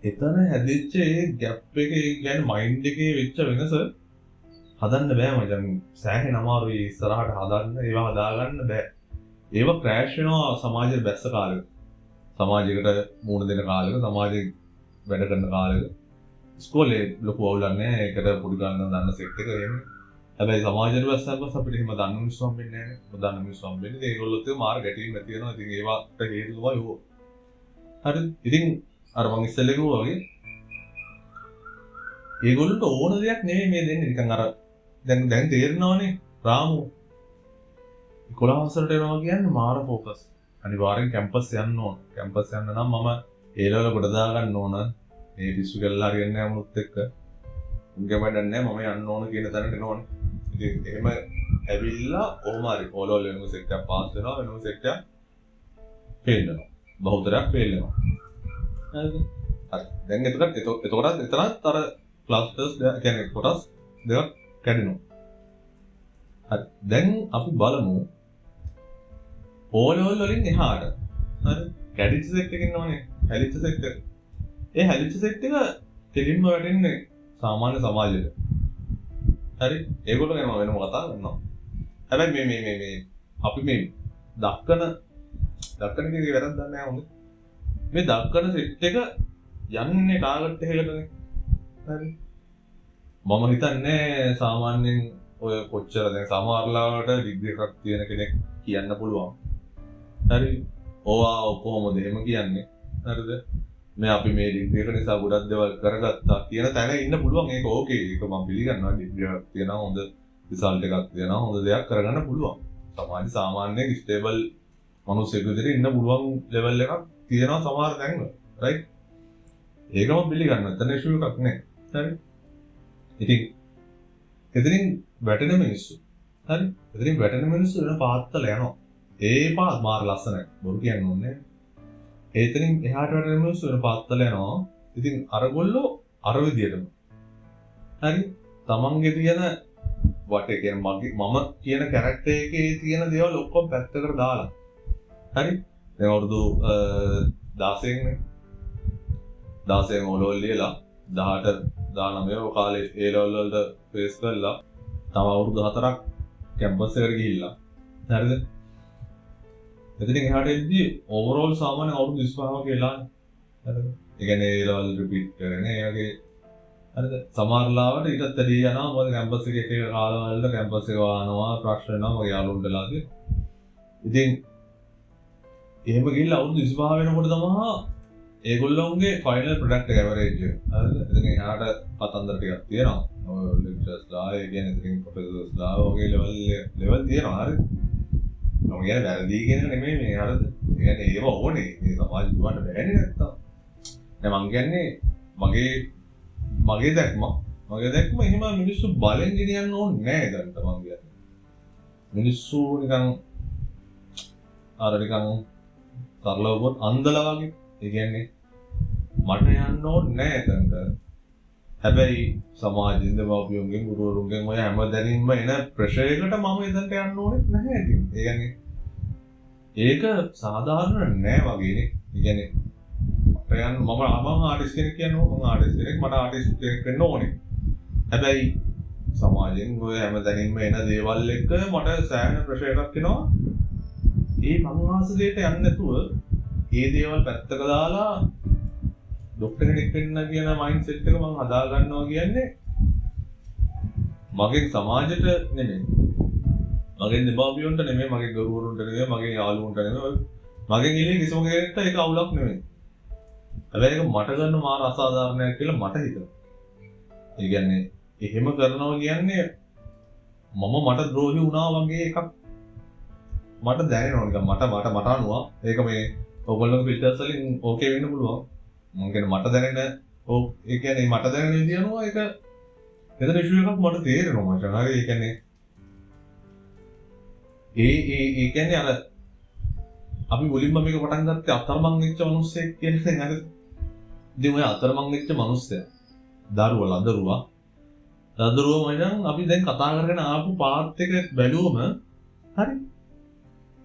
එතන හැදිච්ච ඒ ગેප් එකේ කියන්නේ මයින්ඩ් එකේ වෙච්ච වෙනස හදන්න බෑ මචං. සෑහෙන අමාරුයි ඉස්සරහට හදන්න. ඒවා හදාගන්න බෑ. ඒවා ක්‍රෑෂ් වෙනවා සමාජයේ බැස්ස කාලෙක. සමාජයකට මුහුණ දෙන කාලෙක, සමාජයේ වැඩ කරන කාලෙක. ඉස්කෝලේ ලොකු අවුලක් නෑ. ඒකට පොඩි ගන්න දන්න සෙට් එක එහෙම. හැබැයි සමාජයට බැස්සන් පස්සේ අපිට එහෙම දන්න මිනිස්සු හම්බෙන්නේ නෑනේ. දන්න මිනිස්සු හම්බෙන්නේ. ඒගොල්ලොත් ඒ මාර ගැටීම් නැති වෙනවා. ඉතින් ඒවට හේතු තමයි ඕක. හරිද? ඉතින් අර මං ඉස්සෙල්ලා කිව්වා වගේ ඒගොල්ලන්ට ඕන දෙයක් නෙමෙයි මේ දෙන්නේ. නිකන් අර දැන් තේරෙනවනේ රාමු 11 වසරට එනවා කියන්නේ මාර ફોකස්. අනිවාර්යෙන් කැම්පස් යන්න ඕන. කැම්පස් යන්න නම් මම ඒ ලෙවල් කොට දා ගන්න ඕන. මේ පිස්සු කෙල්ල හරියන්නේ නැහැ මොනුත් එක්ක. උන්ගේ වැඩක් නැහැ මම යන්න ඕන කියන තැනට එනවනේ. ඉතින් එහෙම ඇවිල්ලා ඔහොම හරි ඕලෝල් වෙනම සෙට් එකක් පාස් වෙනවා. වෙනම සෙට් එකක් ෆේල් වෙනවා. බහුතරයක් ෆේල් වෙනවා. හරිද? හරි. දැන් එතකොටත් අර ක්ලස්ටර්ස් කියන්නේ කොටස් දෙකක් කැඩෙනවා. හරි. දැන් අපි බලමු ඕලෝල් වලින් එහාට. හරි. කැඩිච්ච සෙට් එකක් ඉන්නවනේ. හැලිච්ච සෙට් එක. ඒ හැලිච්ච සෙට් එක දෙලින්ම වැටෙන්නේ සාමාන්‍ය සමාජයට. හරි. ඒගොල්ලෝ ගැන වෙනම කතා කරනවා. හැබැයි මේ අපි මේ දක්කන එකේ වැරද්දක් නැහැ හොඳ. මේ දක්කන සෙට් එක යන්නේ ටාගට් එකකටනේ. හරි. මම හිතන්නේ සාමාන්‍යයෙන් ඔය කොච්චර දැන් සමහරලාවට ඩිග්‍රී එකක් තියෙන කෙනෙක් කියන්න පුළුවන්. හරි. ඕවා කොහොමද එහෙම කියන්නේ? හරිද? මේ අපි මේ ඩිග්‍රී එක නිසා ගොඩක් දේවල් කරගත්තා කියන තැන ඉන්න පුළුවන්. ඒක ඕකේ. ඒක මම පිළිගන්නවා. ඩිග්‍රී එකක් තියෙනවා හොඳ රිසල්ට් එකක් දෙනවා හොඳ දෙයක් කරගන්න පුළුවන්. සමාජ සාමාන්‍යයෙන් ස්ටේබල් මිනිස්සුෙක් විදිහට ඉන්න පුළුවන් ලෙවල් එකක් තියෙනවා සමහර තැන්වල. රයිට්? ඒකම පිළිගන්න. එතන ඉෂුව එකක් නෑ. හරි? ඉතින් එතනින් වැටෙන මිනිස්සු. හරි? එතනින් වැටෙන මිනිස්සු වෙන පාත්තල යනවා. ඒ පාත් මාර ලස්සනයි. බොරු කියන්න ඕනේ. එතනින් එහාට වැටෙන මිනිස්සු වෙන පාත්තල යනවා. ඉතින් අරගොල්ලෝ අර විදියටම. හරි? තමන්ගේ තියෙන වටේ කියන්නේ මම කියන කැරක්ටර් එකේ තියෙන දේවල් ඔක්කොම පැත්තකට දාලා. හරි? දැන් අවුරුදු 16 නේ. 16 ඔලෝල් ලියලා 18 19 කාලේ ඒ ලෙවල් වලට ෆේස් කරලා තව අවුරුදු 4ක් කැම්පස් එකට ගිහිල්ලා. හරිද? එතනින් එහාට එද්දී ඕවරෝල් සාමාන්‍ය අවුරුදු 25ක් කියලා. හරිද? ඒ කියන්නේ ඒ ලෙවල් රිපීට් කරගෙන ඒ වගේ හරිද? සමහර ලාවට ඊටත් වැඩි යනවා. මොකද කැම්පස් එකේ එක කාලවල කැම්පස් එක වහනවා ප්‍රශ්න වෙනවා වගේ යාළුවන්ටලා තියෙනවා. ඉතින් එහෙම ගිහිල්ලා අවුරුදු 25 වෙනකොට තමයි ඒගොල්ලොන්ගේ ෆයිනල් ප්‍රොඩක්ට් එක ඇවරේජ් එක. හරිද? එතන එහාට කතන්දර ටිකක් තියෙනවා. ඔය ලෙක්චර්ස්ලා ඒ කියන්නේ ඉතින් ප්‍රොෆෙසර්ස්ලා වගේ ලෙවල් තියෙනවා. හරිද? මම කියන්නේ වැරදි කියන එක නෙමෙයි මේ හරිද? ඒ කියන්නේ ඒව ඕනේ. මේ සමාජ දුවන්න බෑනේ නැත්තම්. දැන් මම කියන්නේ මගේ දැක්ම එහෙම මිනිස්සු බලෙන් ගෙනියන්න ඕනේ නෑ දැන් මම කියන්නේ. මිනිස්සු නිකන් අර නිකන් තරලවුවොත් අන්දලා වගේ. ඒ කියන්නේ මට යන්න ඕනේ නෑ එතනට. හැබැයි සමාජින්ද මාපියෝගෙන් ගුරුවරුන්ගෙන් ඔය හැම දැනින්ම එන ප්‍රෙෂර් එකට මම එතනට යන්න ඕනේ නැහැ ඉතින්. ඒ කියන්නේ ඒක සාධාරණ නෑ වගේනේ. ඒ කියන්නේ මම ආටිස්ට් කෙනෙක් කියනවා මම ආටිස්ට් කෙනෙක් මට ආටිස්ට් කෙනෙක් වෙන්න ඕනේ. හැබැයි සමාජයෙන් ඔය හැම දැනින්ම එන දේවල් එක්ක මට සෑහෙන ප්‍රෙෂර් එකක් එනවා. ඒ මම ආස දෙයට යන්නේ නැතුව ඒ දේවල් පැත්තක දාලා ડોක්ටර් කෙනෙක් වෙන්න කියන මයින්ඩ් සෙට් එක මම හදා ගන්නවා කියන්නේ මගේ සමාජයට නෙමෙයි. මගේ දෙමාපියන්ට නෙමෙයි, මගේ ගුරුවරුන්ට නෙමෙයි, මගේ යාළුවන්ට නෙමෙයි. මගේ ගිලේ කිසිම කෙනෙක්ට ඒක අවුලක් නෙමෙයි. හැබැයි ඒක මට ගන්න මාර අසාධාරණයක් කියලා මට හිතෙනවා. ඒ කියන්නේ එහෙම කරනවා කියන්නේ මට ද්‍රෝහි වුණා වගේ එකක් මට දැනෙනවා නිකන් මට අනුව ඒක මේ ඔයගොල්ලෝ ෆිල්ටර්ස් වලින් ඕකේ වෙන්න පුළුවන්. මම කියන්නේ මට දැනෙන ඒ කියන්නේ මට දැනෙන විදිය අනුව ඒක එතන ඉෂුව එකක් මට තේරෙනවා මචං. හරි ඒ කියන්නේ ඒ කියන්නේ අර අපි මුලින්ම මේක පටන් ගත්තේ අතරමං වෙච්ච මිනිස්සෙක් කියන්නේ හරි. ඉතින් ඔය අතරමං වෙච්ච මිනිස්සයා දරුවා මචං අපි දැන් කතා කරගෙන ආපු පාත් එක බැලුවම හරි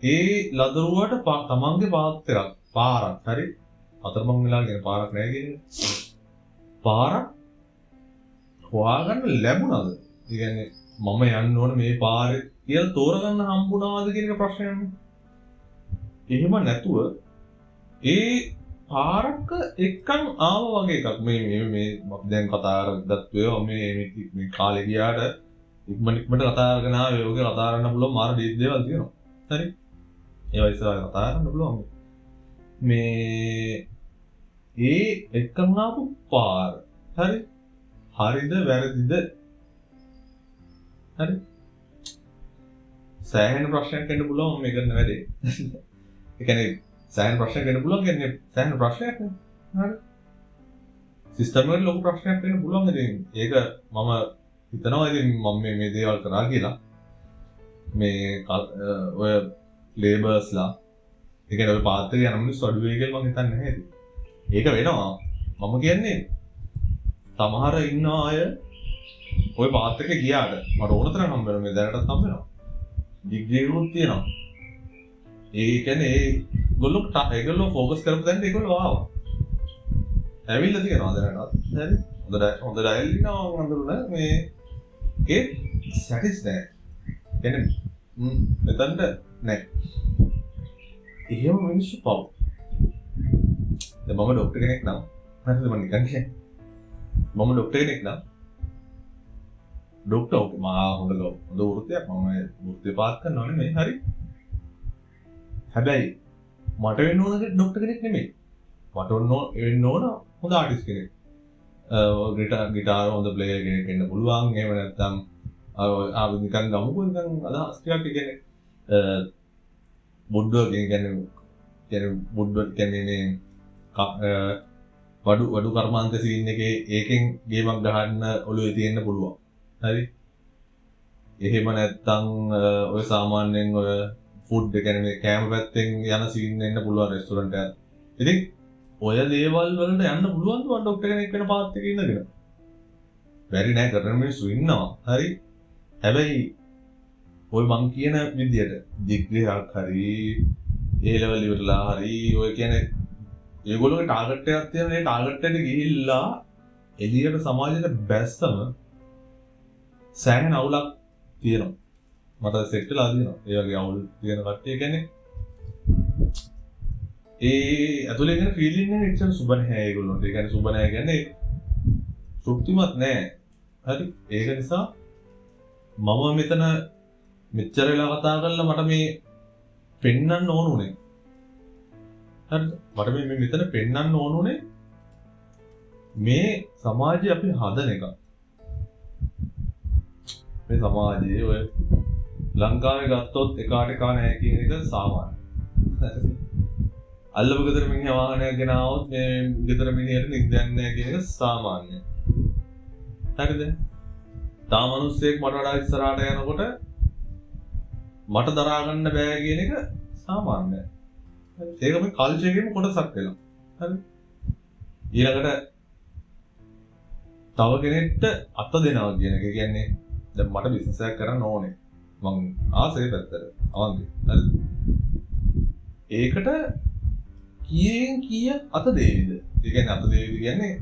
ඒ ලදරුවට තමන්ගේ පාත් එකක් පාරක් හරි අතරමං වෙලා කියන පාරක් නෑ කියන්නේ පාරක් හොයාගන්න ලැබුණාද? ඒ කියන්නේ මම යන්න ඕන මේ පාරේ කියලා තෝරගන්න හම්බුණාද කියන එක ප්‍රශ්නයක්. එහෙම නැතුව ඒ පාරක එක්කන් ආව වගේ එකක් මේ දැන් කතා කරද්දී මේ කාලේ ගියාට ඉක්මනට කතා කරගෙන ආවේ ඔගේ කතා කරන්න පුළුවන් මාර දේවල් තියෙනවා. හරි ඒවා ඉස්සරහ කතා කරන්න පුළුවන්. මේ ඒ එක්කන් ආපු පාර හරි හරිද වැරදිද? හරි සෑහෙන ප්‍රශ්නයක් එන්න පුළුවන් මේ කරන වැඩේ. ඒ කියන්නේ සෑහෙන ප්‍රශ්නයක් එන්න පුළුවන් කියන්නේ සෑහෙන ප්‍රශ්නයක් නේ. හරි සිස්ටම් වල ලොකු ප්‍රශ්නයක් වෙන්න පුළුවන්. ඉතින් ඒක මම හිතනවා ඉතින් මම මේ දේවල් කරා කියලා මේ ඔය ලේබර්ස්ලා ඒ කියන්නේ ඔය පාත් එක යන මිනිස්සු අඩු වෙයි කියලා මම හිතන්නේ නැහැ ඉතින්. ඒක වෙනවා. මම කියන්නේ සමහර ඉන්න අය ඔය පාත් එක ගියාට මට ඕන තරම් හම්බ වෙනවා. මේ දැනටත් හම්බ වෙනවා. ඩිග්‍රීරුත් තියෙනවා. ඒ කියන්නේ ඒගොල්ලෝ ફોකස් කරපු දැන් ඒගොල්ලෝ ආවා. ඇවිල්ලා තියෙනවා දැනටත්. හරි. හොඳ ඩයල් ඉන්නවා වන්දරුණ මේ ඒ සැටිස් නැහැ. කියන්නේ මෙතනට නැහැ. එහෙම මිනිස්සු පව්. දැන් මම ડોක්ටර් කෙනෙක් නම් හරිද මම නිකන් කියන්නේ. මම ડોක්ටර් කෙනෙක් නම් ડોක්ටර් ඔක මා හොඳ වෘත්තියක් මම වෘත්තිය පාත් කරනවා නෙමෙයි. හරි. හැබැයි මට වෙන්න ඕන ડોක්ටර් කෙනෙක් නෙමෙයි. මට වෙන්න ඕන හොඳ ආටිස්ට් කෙනෙක්. ගිටාර හොඳ ප්ලේයර් කෙනෙක් වෙන්න පුළුවන්. එහෙම නැත්නම් නිකන් ගමුකෝ නිකන් අදහස් ටිකක් කියන්නේ වුඩ් වර්ක් කියන්නේ වුඩ් වර්ක් කියන්නේ වඩු කර්මාන්ත සීන් එකේ ඒකෙන් ගේමක් ගහන්න ඔළුවේ තියෙන්න පුළුවන්. හරි. එහෙම නැත්තම් ඔය සාමාන්‍යයෙන් ඔය ෆුඩ් කියන්නේ කෑම පැත්තෙන් යන සීන් එන්න පුළුවන් රෙස්ටොරන්ට් එකක්. ඉතින් ඔය දේවල් වලට යන්න පුළුවන් ද ඩොක්ටර් කෙනෙක් වෙන පාත් එකේ ඉඳගෙන. බැරි නෑ කරන මිනිස්සු ඉන්නවා. හරි. හැබැයි ඔය මං කියන විදියට ඩිග්‍රීයක් හරි ඒ ලෙවල් ඉවරලා හරි ඔය කියන්නේ ඒගොල්ලෝගේ ටාගට් එකක් තියෙන ඒ ටාගට් එකට ගිහිල්ලා එළියට සමාජයට බැස්සම සෑහෙන අවුලක් තියෙනවා. මට සෙට් වෙලා තියෙනවා. ඒ වගේ අවුල් තියෙන කට්ටිය කියන්නේ ඒ ඇතුලේ ඉන්න ෆීලිං එක එච්චර සුබ නැහැ ඒගොල්ලන්ට. ඒ කියන්නේ සුබ නැහැ කියන්නේ තෘප්තිමත් නැහැ. හරි. ඒක නිසා මම මෙතන මෙච්චර වෙලා කතා කරලා මට මේ පෙන්වන්න ඕනුනේ. හරිද? මට මේ මෙතන පෙන්වන්න ඕනුනේ මේ සමාජය අපි හදන එක. මේ සමාජයේ ඔය ලංකාවේ ගත්තොත් එකාට එකා නැහැ කියන එක සාමාන්‍යයි. අල්ලපු ගෙදර මිනිහා වාහනයක් ගෙන ආවොත් මේ ගෙදර මිනිහට නිින්දයක් නැහැ කියන එක සාමාන්‍යයි. හරිද? තා මිනිස්සෙක් මට වඩා ඉස්සරහට යනකොට මට දරා ගන්න බෑ කියන එක සාමාන්‍යයි. ඒක මේ කල්චර් එකේම කොටසක් වෙනවා. හරි? ඊළඟට තව කෙනෙක්ට අත දෙනවා කියන එක කියන්නේ දැන් මට බිස්නස් එකක් කරන්න ඕනේ. මං ආසෙයි පැත්තට. අවන්ති. හරි? ඒකට කීයෙන් කීය අත දෙයිද? ඒ කියන්නේ අත දෙයිද කියන්නේ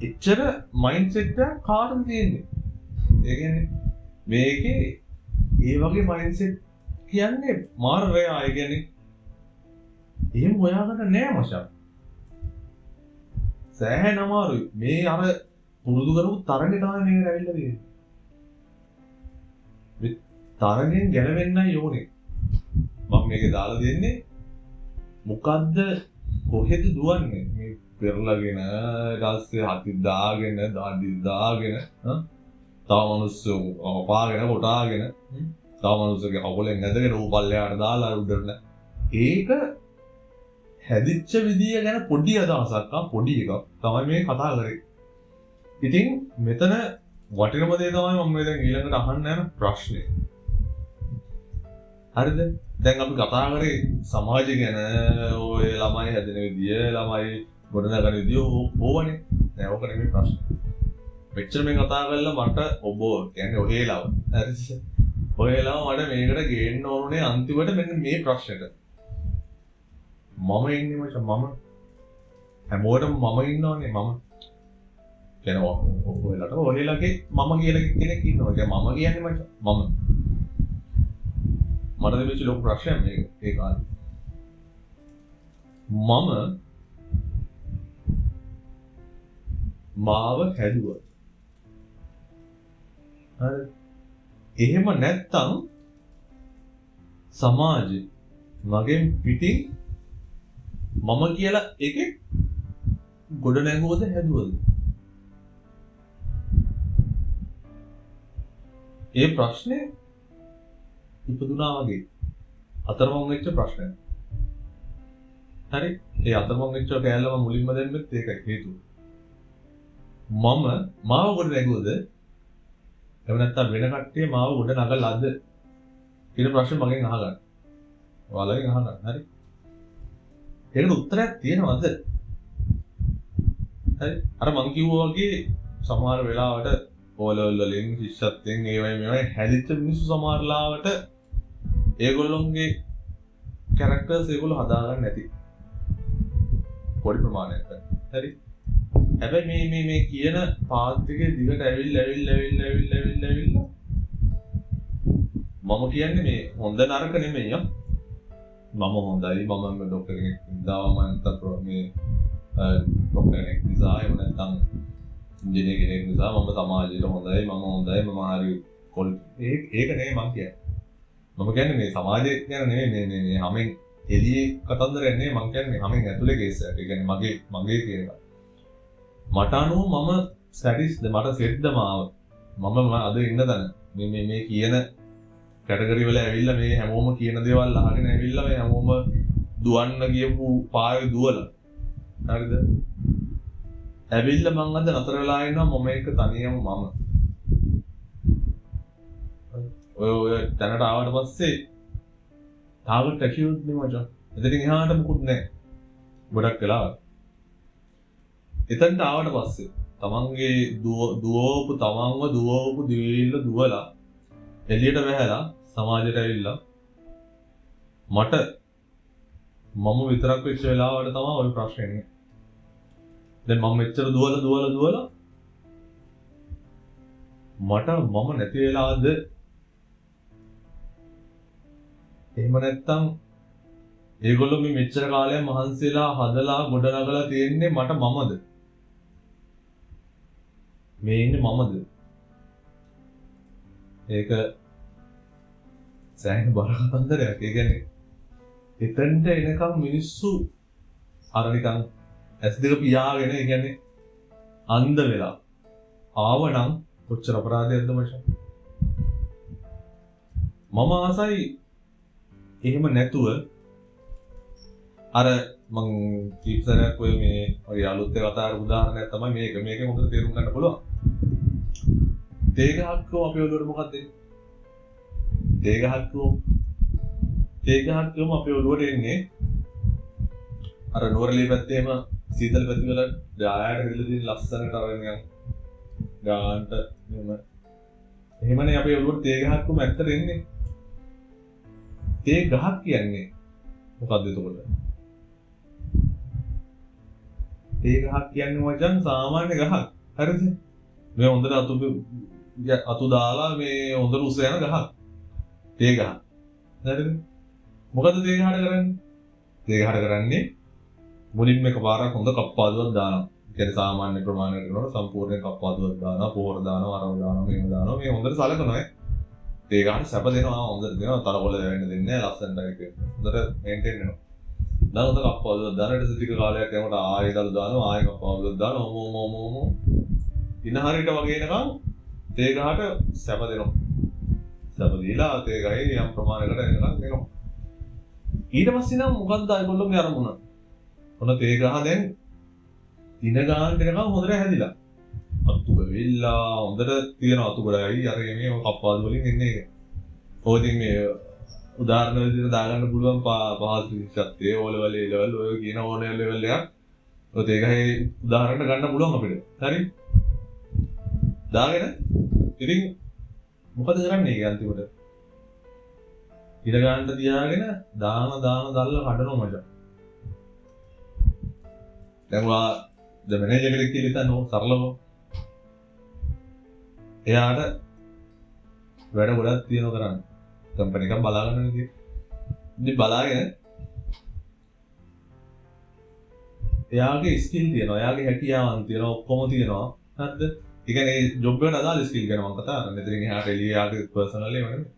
එච්චර මයින්ඩ් සෙට් එකක් කාටද තියෙන්නේ? ඒ කියන්නේ මේකේ ඒ වගේ මයින්ඩ් සෙට් කියන්නේ මාර රෑ ඒ කියන්නේ එහෙම හොයාගන්න නෑ මචං. සෑහෙන අමාරුයි. මේ අර පුරුදු කරපු තරඟේ තමයි මේකට ඇවිල්ලා තියෙන්නේ. මේ තරඟෙන් ගැලවෙන්නයි ඕනේ. මම මේකේ දාලා දෙන්නේ මොකද්ද කොහෙද දුවන්නේ? මේ පෙරලගෙන ඊටස්සේ හති දාගෙන දාඩි දාගෙන තව මිනිස්සු පාගෙන කොටාගෙන තව මිනිස්සුගේ කකුලෙන් ඇදගෙන ඌ පල්ලෙහාට දාලා උඩට ඒක හැදිච්ච විදිය ගැන පොඩි අදහසක් පොඩි එකක් තමයි මේ කතා කරේ. ඉතින් මෙතන වටිනම දේ තමයි මම දැන් ඊළඟට අහන්න යන ප්‍රශ්නේ. හරිද? දැන් අපි කතා කරේ සමාජය ගැන, ඔය ළමයි හැදෙන විදිය, ළමයි ගොඩනගන විදිය ඕවනේ. දැන් ඕක නෙමෙයි ප්‍රශ්නේ. මෙච්චර මේ කතා කරලා මට ඔබ කියන්නේ ඔහේලව. හරිද? ඔහේලව මට මේකට ගේන්න ඕනේ අන්තිමට මෙන්න මේ ප්‍රශ්නෙට. මම ඉන්නේ මචං මම හැමෝටම මම ඉන්නවනේ මම කියනවා ඔයලට ඔයලගේ මම කියලා කෙනෙක් ඉන්නවා. ඒ මම කියන්නේ මචං මම මට දෙවිච්ච ලොකු ප්‍රශ්නයක් මේක ඒ කාලේ. මම මාව හැදුවා. හරි. එහෙම නැත්තම් සමාජෙ මගෙන් පිටින් මම කියලා එකෙක් ගොඩ නැගුවද හැදුවද? ඒ ප්‍රශ්නේ ඉපදුනා වගේ අතරමං වෙච්ච ප්‍රශ්නයක්. හරි? ඒ අතරමං වෙච්ච කෑල්ල මම මුලින්ම දෙන්නෙත් ඒකයි හේතුව. මම මාව ගොඩ නැගුවද? එහෙම නැත්නම් වෙන කට්ටිය මාව ගොඩ නගලාද? කියන ප්‍රශ්නේ මගෙන් අහගන්න. ඔයාලගෙන් අහගන්න. හරි? ඒකට උත්තරයක් තියෙනවද? හරි අර මං කිව්වා වගේ සමහර වෙලාවට ඕලෙවල් වලින් ශිෂ්‍යත්වයෙන් ඒවයි මේවයි හැදිච්ච මිනිස්සු සමහර ලාවට ඒගොල්ලොන්ගේ කැරක්ටර්ස් ඒගොල්ලෝ හදාගන්න නැති පොඩි ප්‍රමාණයක්. හරි හැබැයි මේ කියන පාත් එකේ දිගට ඇවිල්ලා මම කියන්නේ මේ හොඳ නරක නෙමෙයි මම හොඳයි මම ඩොක්ටර් කෙනෙක් ඉඳාම නැත්නම් මේ ඩොක්ටර් කෙනෙක් නිසා එහෙම නැත්නම් ඉංජිනේර කෙනෙක් නිසා මම සමාජයට හොඳයි මම හරි කොල් ඒක නෙමෙයි මම කියන්නේ. මම කියන්නේ මේ සමාජය ගැන නෙමෙයි මේ හැමෙන් එළියේ කතන්දරයක් නෙමෙයි මම කියන්නේ හැමෙන් ඇතුලේ කේස් එකක්. ඒ කියන්නේ මගේ කියන එක. මට අනුව මම ස්ටැටිස්ද මට සෙට්ද මාව මම අද ඉන්න තැන මේ කියන කැටගරි වල ඇවිල්ලා මේ හැමෝම කියන දේවල් අහගෙන ඇවිල්ලා මේ හැමෝම දුවන්න ගියපු පාරේ දුවලා හරිද ඇවිල්ලා මං අද නතර වෙලා ඉන්නවා මම එක තනියම මම ඔය තැනට ආවට පස්සේ තාගට ඇකියුත් නේ මචං එතනින් එහාට මුකුත් නැහැ ගොඩක් වෙලාවට එතනට ආවට පස්සේ තමන්ගේ තමන්ව දුවපු දිවිල්ල දුවලා එළියට වැහැලා සමාජයට ඇවිල්ලා මට මම විතරක් වෙච්ච වෙලාවට තමයි ওই ප්‍රශ්නේ එන්නේ. දැන් මම මෙච්චර දුවලා මට මම නැති වෙලාද එහෙම නැත්තම් ඒගොල්ලෝ මේ මෙච්චර කාලයක් මහන්සිලා හදලා ගොඩනගලා තියෙන්නේ මට මමද මේ ඉන්නේ මමද ඒක සෑහෙන බර කතන්දරයක්. ඒ කියන්නේ එතනට එනකම් මිනිස්සු අර නිකන් ඇස් දෙක පියාගෙන ඒ කියන්නේ අන්ධ වෙලා ආවනම් කොච්චර අපරාධයක්ද මචං. මම ආසයි එහෙම නැතුව අර මං කීපසරයක් ඔය මේ ඔය අලුත් කතාවක උදාහරණයක් තමයි මේක හොඳට තේරුම් ගන්න පුළුවන්. තේගහක්කෝ අපේ ඔළුවට මොකක්ද දෙන්නේ? තේගහක්කෝම අපේ ඔළුවට එන්නේ අර නෝරලී පැත්තේම සීතල පැති වල ඩායර් හෙදලා තියෙන ලස්සනට අරගෙන යන ගානට එහෙමනේ අපේ ඔළුවට තේගහක්කෝම ඇත්තට එන්නේ. තේගහක් කියන්නේ මොකක්ද එතකොට? තේගහක් කියන්නේ මචං සාමාන්‍ය ගහක්. හරිද? මේ හොඳට අතු දාලා මේ හොඳට උස යන ගහක්. තේගහ. හරිද? මොකද තේගහට කරන්නේ? තේගහට කරන්නේ මුලින්ම එකපාරක් හොඳ කප්පාදුවක් දානවා. ඒ කියන්නේ සාමාන්‍ය ප්‍රමාණයට කරනකොට සම්පූර්ණ කප්පාදුවක් දානවා, පොහොර දානවා, අරව දානවා, මේව දානවා. මේ හොඳට සලකනවා. තේගහට සැප දෙනවා, හොඳට දෙනවා, තරකොළ දෙවෙන්න දෙන්නේ නැහැ, ලස්සනට ඒක. හොඳට මේන්ටේන් වෙනවා. දැන් හොඳ කප්පාදුවක් දාන ඊට ටික කාලයක් යනකොට ආයෙ දළු දානවා, ආයෙ කප්පාදුවක් දානවා, ඕම ඉන්න හරියට වගේ එනකම් තේගහට සැප දෙනවා. සැප දීලා තේගහේ යම් ප්‍රමාණයකට එනකම් දෙනවා. ඊට පස්සේ නම් මොකද්ද ඒගොල්ලෝගේ අරමුණ? ඔන්න තේගහ දැන් දින ගානට එනකම් හොඳට හැදිලා. අතු වෙවිලා හොඳට තියෙන අතු ගොඩයි අර මේ කප්පාදු වලින් එන්නේ ඒක. ඔය ඉතින් මේ උදාහරණ විදිහට දාගන්න පුළුවන් පහසු විශේෂත්වයේ ඕලෙවල් ලෙවල් ඔය කියන ඕනේ ලෙවල් එකක්. ඔය තේගහේ උදාහරණ ගන්න පුළුවන් අපිට. හරි? දාගෙන ඉතින් මොකද කරන්නේ ඒක අන්තිමට? ඉර ගන්න තියාගෙන දාන දැල්ල කඩනවා මචං. දැන් වා ද මැනේජර් කෙනෙක් කියලා හිතන්නකො සරලව. එයාට වැඩ ගොඩක් තියෙනවා කරන්න. කම්පැනි එකක් බලාගන්න නේ. ඉතින් බලාගෙන එයාගේ ස්කිල් තියෙනවා, එයාගේ හැකියාවන් තියෙනවා, ඔක්කොම තියෙනවා. හරිද? ඒ කියන්නේ ජොබ් එකට අදාළ ස්කිල් ගැන මම කතා කරන්නේ. මෙතනින් එහාට එළියාගේ පර්සනල් ඒවා නෙමෙයි.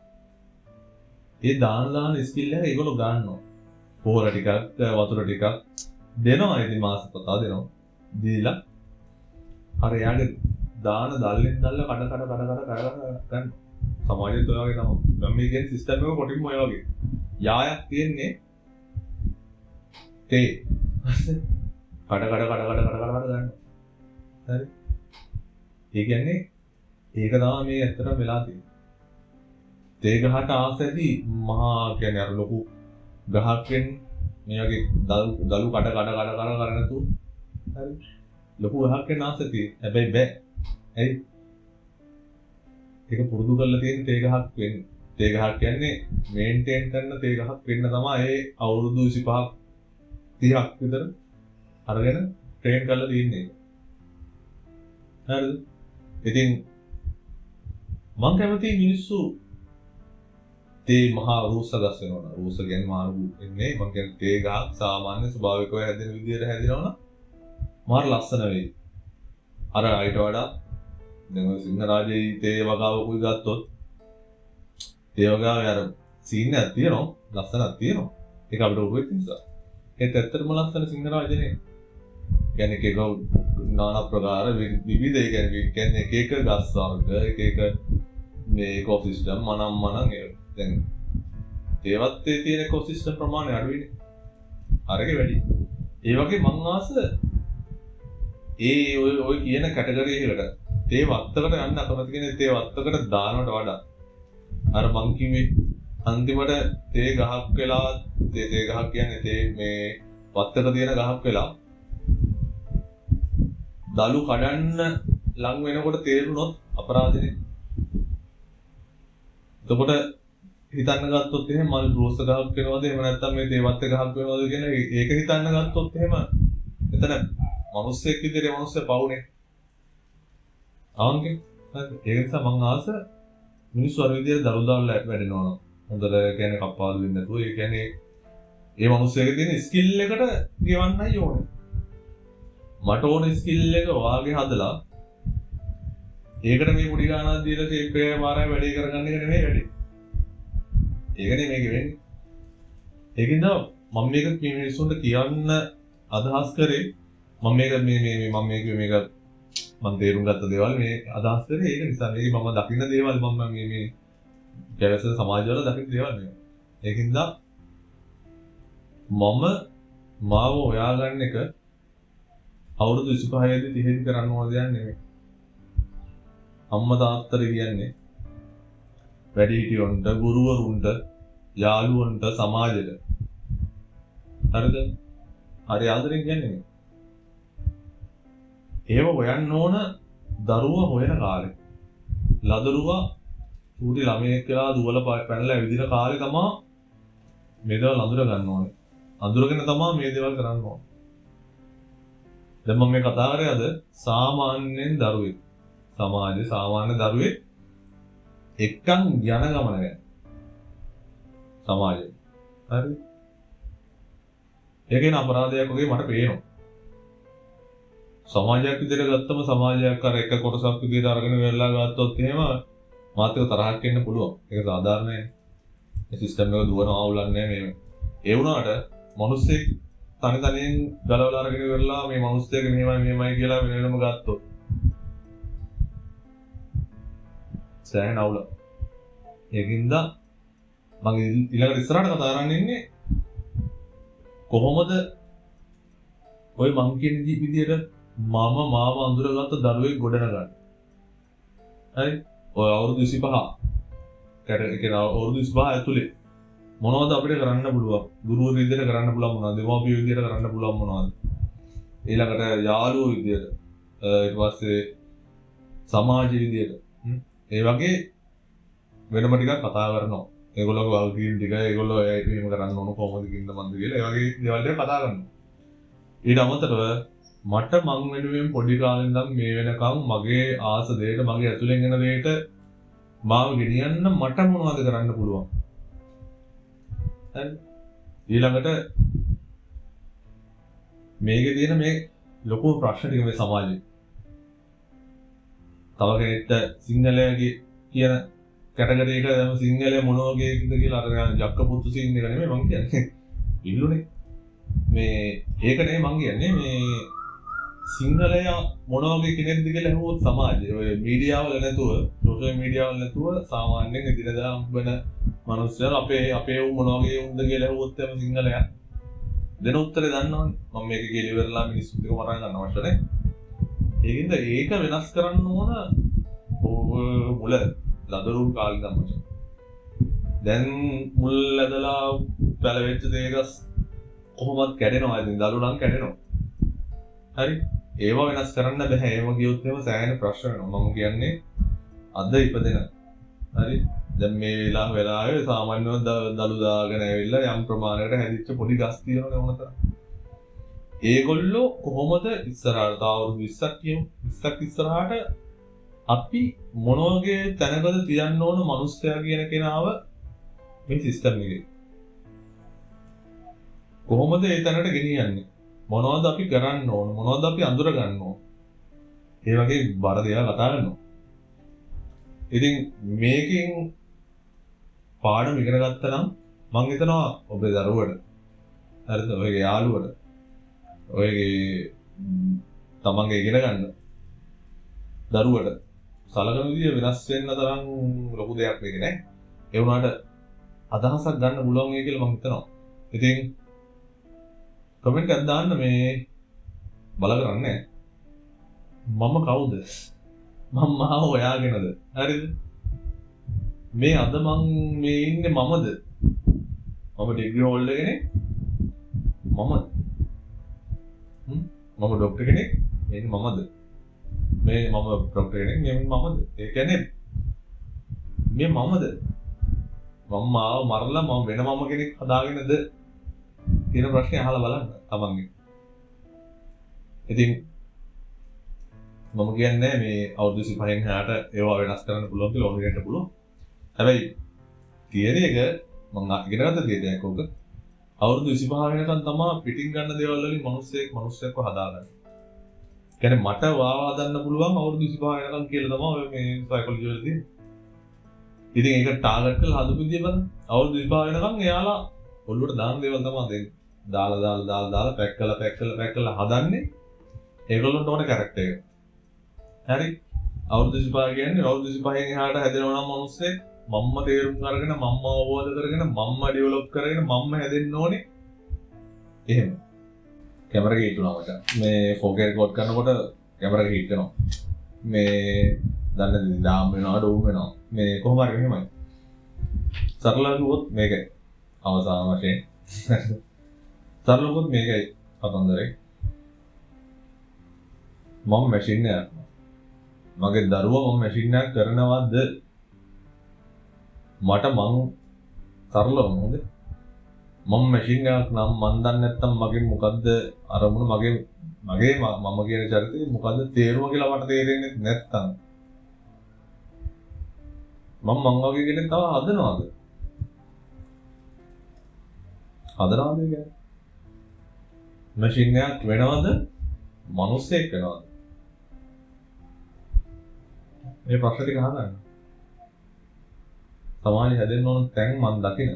ඒ දාන ස්කිල් එක ඒගොල්ලෝ ගන්නවා. පොහොර ටිකක්, වතුර ටිකක් දෙනවා. ඉතින් මාස පතා දෙනවා. දීලා අර එයාගේ දාන දැල්ලෙන් දැල්ල කඩ ගන්න. සමාජයේත් ඔය වගේ තමයි. මම මේ කියන්නේ සිස්ටම් එක කොටින්ම ඔය වගේ. යායක් තියෙන්නේ තේ. කඩ ගන්න. හරි. ඒ කියන්නේ ඒක තමයි මේ ඇත්තටම වෙලා තියෙන්නේ. තේගහට ආසැදී මහා කියන්නේ අර ලොකු ගහක් වෙන්නේ මේ වගේ දලු කඩ නැතු හරි ලොකු ගහක් වෙන ආසැදී හැබැයි බෑ. ඇයි? ඒක පුරුදු කරලා තියෙන තේගහක් වෙන්නේ. තේගහක් කියන්නේ මේන්ටේන් කරන තේගහක් වෙන්න තමයි ඒ අවුරුදු 25ක් 30ක් විතර අරගෙන ට්‍රේන් කරලා තියෙන්නේ. හරිද? ඉතින් මං කැමති මිනිස්සු තේ මහා රූස ගස් වෙනවා. රූස කියන්නේ මාරු එන්නේ මං කියන්නේ තේ ගහක් සාමාන්‍ය ස්වභාවිකව හැදෙන විදිහට හැදෙනවනම් මාර ලස්සන වෙයි. අර අයිට වඩා දැන් ඔය සිංහරාජයේ තේ වගාවකුයි ගත්තොත් තේ වගාවේ අර සීන් එකක් තියෙනවා, ලස්සනක් තියෙනවා. ඒක අපිට උරුවෙත් නිසා. ඒත් ඇත්තටම ලස්සන සිංහරාජනේ. කියන්නේ ඒක නානා ප්‍රකාර විවිධ ඒ කියන්නේ එක එක ගස් වර්ග එක එක මේ ඉකෝසිස්ටම් මනම් දැන් තේවත්තේ තියෙන ඉකෝසිස්ටම් ප්‍රමාණය අඩුයිනේ. අරගේ වැඩි. ඒ වගේ මං ආස ඔය කියන කැටගරි එකකට තේ වත්තකට යන්න අකමැති කෙනෙක් තේ වත්තකට දානවට වඩා අර මං කිව්වේ අන්තිමට තේ ගහක් වෙලා තේ ගහක් කියන්නේ තේ මේ වත්තක තියෙන ගහක් වෙලා දලු කඩන්න ලං වෙනකොට තේරුනොත් අපරාධනේ. එතකොට හිතන්න ගත්තොත් එහෙම මල් රෝස ගහක් වෙනවද එහෙම නැත්නම් මේ තේ වත්ත ගහක් වෙනවද කියන ඒක හිතන්න ගත්තොත් එහෙම එතන මිනිස්සෙක් විදිහට මිනිස්සු පවුනේ. ආන්ගේ ඒක නිසා මං ආස මිනිස්සු අර විදිහට දරු දාලා වැඩෙනවා. හොඳට කියන්නේ කප්පාදු වෙන්නේ නැතුව ඒ කියන්නේ ඒ මිනිස්සෙගේ තියෙන ස්කිල් එකට ගෙවන්නයි ඕනේ. මට ඕන ස්කිල් එක වාගේ හදලා ඒකට මේ පොඩි ගානක් දීලා ෂේප් එක මාරයි වැඩේ කරගන්න එක නෙමෙයි වැඩේ. ඒකනේ මේක වෙන්නේ. ඒකින්ද මම මේක මේ මිනිස්සුන්ට කියන්න අදහස් කරේ මම මේක මම තේරුම් ගත්ත දේවල් මේ අදහස් කරේ ඒක නිසා මේක මම දකින්න දේවල් මම මේ ගැලසන සමාජවල දකින්න දේවල් නෙමෙයි. ඒකින්ද මම මාව හොයාගන්න එක අවුරුදු 25 දී 30 දී කරන්න ඕන දෙයක් නෙමෙයි. අම්මා තාත්තට කියන්නේ වැඩිහිටියොන්ට, ගුරුවරුන්ට, යාළුවන්ට, සමාජෙට. හරිද? හරි ආදරෙන් කියන්නේ. ඒව හොයන්න ඕන දරුවා හොයන කාලේ. ලදරුවා චූටි ළමයෙක් කියලා දුවලා පැනලා ඇවිදින කාලේ තමයි මේ දේවල් අඳුර ගන්න ඕනේ. අඳුරගෙන තමයි මේ දේවල් කරන්න ඕනේ. දැන් මම මේ කතා කරේ අද සාමාන්‍යයෙන් දරුවෙක්. සමාජයේ සාමාන්‍ය දරුවෙක් එක්කන් යන ගමන ගැන. සමාජයේ. හරි. ඒකේන අපරාධයක් වගේ මට පේනවා. සමාජයක් විදිහට ගත්තම සමාජයක් අර එක කොටසක් විදිහට අරගෙන වෙරලා ගත්තොත් එහෙම මාත්‍යව තරහක් එන්න පුළුවන්. ඒක සාධාරණයි. මේ සිස්ටම් එක දුවන ආවුලන්නේ මේ. ඒ වුණාට මිනිස්සෙක් තනි තනියෙන් ගලවලා අරගෙන වෙරලා මේ මිනිස්සෙක් මෙහෙමයි කියලා වෙනම ගත්තොත් සෑහෙන අවුල. ඒකින්ද මම ඊළඟට ඉස්සරහට කතා කරන්න ඉන්නේ කොහොමද ඔය මං කියන විදිහට මාව අඳුරගත්ත දරුවෙක් ගොඩනගන්න. හරි? ඔය අවුරුදු 25 කියන අවුරුදු 25 ඇතුලේ මොනවද අපිට කරන්න පුළුවන්? ගුරුවරු විදිහට කරන්න පුළුවන් මොනවද? දෙමාපියෝ විදිහට කරන්න පුළුවන් මොනවද? ඊළඟට යාළුවෝ විදිහට ඊට පස්සේ සමාජ විදිහට ඒ වගේ වෙනම ටිකක් කතා කරනවා. ඒගොල්ලෝගේ වගකීම් ටික ඒගොල්ලෝ එහෙම කරන්න ඕන කොහොමද කින්ද මන්ද කියලා ඒ වගේ දේවල් ටික කතා කරනවා. ඊට අමතරව මට මං වෙනුවෙන් පොඩි කාලේ ඉඳන් මේ වෙනකම් මගේ ආස දෙයට මගේ ඇතුලෙන් එන දෙයට මාව ගෙනියන්න මට මොනවද කරන්න පුළුවන්? හරි. ඊළඟට මේකේ තියෙන මේ ලොකු ප්‍රශ්න ටික මේ සමාජයේ. තව කෙනෙක්ට සිංහලයේ කියන කැටගරි එක දැන් සිංහලයේ මොන වගේද කියලා අර යක්ක පුතු සීන් එක නෙමෙයි මං කියන්නේ. ඉල්ලුනේ. මේ ඒක නෙමෙයි මං කියන්නේ මේ සිංහලයා මොන වගේ කෙනෙක්ද කියලා අහුවොත් සමාජයේ ඔය මීඩියා වල නැතුව සෝෂල් මීඩියා වල නැතුව සාමාන්‍යයෙන් එදිනදා හම්බෙන මිනිස්සුන් අපේ මොන වගේ උන්ද කියලා අහුවොත් එම සිංහලයා දෙන උත්තරේ දන්නවනේ. මම මේක කියලා ඉවරලා මිනිස්සුත් එක මරන්න ගන්න අවශ්‍ය නැහැ. ඒකින්ද ඒක වෙනස් කරන්න ඕන මුල ලදරුන් කාලේ තමයි. දැන් මුල් ඇදලා පැලවෙච්ච දේකස් කොහොමවත් කැඩෙනවා. ඉතින් දලු නම් කැඩෙනවා. හරි. ඒව වෙනස් කරන්න බෑ. ඒව ගියොත් එහෙම සෑහෙන ප්‍රශ්න වෙනවා. මම කියන්නේ අද ඉපදෙන. හරි. දැන් මේ වෙලාවේ සාමාන්‍යව දලු දාගෙන ඇවිල්ලා යම් ප්‍රමාණයකට හැදිච්ච පොඩි ගස් තියෙනවනේ මොනතර. ඒගොල්ලෝ කොහොමද ඉස්සරහට අවුරුදු 20ක් කියමු 20ක් ඉස්සරහට අපි මොන වගේ තැනකද තියන්න ඕන මිනිස්සයා කියන කෙනාව මේ සිස්ටම් එකේ කොහොමද ඒ තැනට ගෙනියන්නේ මොනවද අපි කරන්න ඕන මොනවද අපි අඳුර ගන්න ඕන ඒ වගේ බර දේවල් කතා කරනවා. ඉතින් මේකෙන් පාඩම ඉගෙන ගත්තා නම් මම හිතනවා ඔබේ දරුවට හරිද ඔයගේ යාළුවට ඔයගේ තමන්ගේ ඉගෙන ගන්න දරුවට සලකන විදිය වෙනස් වෙන්න තරම් ලොකු දෙයක් මේක නෑ. ඒ වුණාට අදහසක් ගන්න පුළුවන් වෙයි කියලා මම හිතනවා. ඉතින් කමෙන්ට් එකක් දාන්න මේ බල කරන්නේ මම කවුද? මම මාව හොයාගෙනද? හරිද? මේ අද මං මේ ඉන්නේ මමද? මම ඩිග්‍රී හෝල්ඩර් කෙනෙක්. මමද? මම ડોක්ටර් කෙනෙක්. මේ මමද? මේ මම ડોක්ටර් කෙනෙක්. මේ මමද? ඒ කියන්නේ මේ මමද? මම මාව මරලා මම වෙන මම කෙනෙක් හදාගෙනද කියන ප්‍රශ්නේ අහලා බලන්න තමන්ගේ. ඉතින් මම කියන්නේ මේ අවුරුදු 25න් 60ට ඒවා වෙනස් කරන්න පුළුවන් කියලා ඕනෙ වෙන්න පුළුවන්. හැබැයි තියරි එක මම ඉගෙන ගත්ත තියරියක් ඕක. අවුරුදු 25 වෙනකන් තමයි පිටින් ගන්න දේවල් වලින් මිනිස්සෙක්ව හදාගන්නේ. කියන්නේ මට වාවා හදන්න පුළුවන් අවුරුදු 25 වෙනකන් කියලා තමයි මේ සයිකොලොජි වල තියෙන්නේ. ඉතින් ඒක ටාගට් කරලා හදපු විදිය බලන්න. අවුරුදු 25 වෙනකන් එයාලා ඔළුවට දාන දේවල් තමයි දෙන්නේ. දාලා පැක් කරලා හදන්නේ ඒගොල්ලන්ට ඕන කැරක්ටර් එක. හරි. අවුරුදු 25 කියන්නේ අවුරුදු 25න් එහාට හැදෙනවා නම් මිනිස්සේ මම්ම තේරුම් අරගෙන මම්ම අවබෝධ කරගෙන මම්ම ඩෙවලොප් කරගෙන මම්ම හැදෙන්න ඕනේ. එහෙම. කැමරා එක හිටුණා මචං. මේ 4K රෙකෝඩ් කරනකොට කැමරා එක හිට වෙනවා. මේ දන්නේ දාම් වෙනවා ඩෝම් වෙනවා. මේ කොහොම හරි මෙහෙමයි. සරලව කිව්වොත් මේකයි. අවසාන වශයෙන්. සරලව කිව්වොත් මේකයි කතන්දරේ. මම මැෂින් එකක්. මගේ දරුවා මම මැෂින් එකක් කරනවද? මට මං සරලව මොකද? මම මැෂින් එකක් නම් මන් දන්නේ නැත්තම් මගේ මොකද්ද අරමුණ මගේ මම කියන චරිතේ මොකද්ද තේරුම කියලා මට තේරෙන්නේ නැත්තම් මම වගේ කෙනෙක් තව හදනවද? හදනවද කියන්නේ? මැෂින් එකක් වෙනවද? මිනිස්සෙක් වෙනවද? මේ ප්‍රශ්න ටික අහගන්න. සමාජය හැදෙන්න ඕන තැන් මම දකින.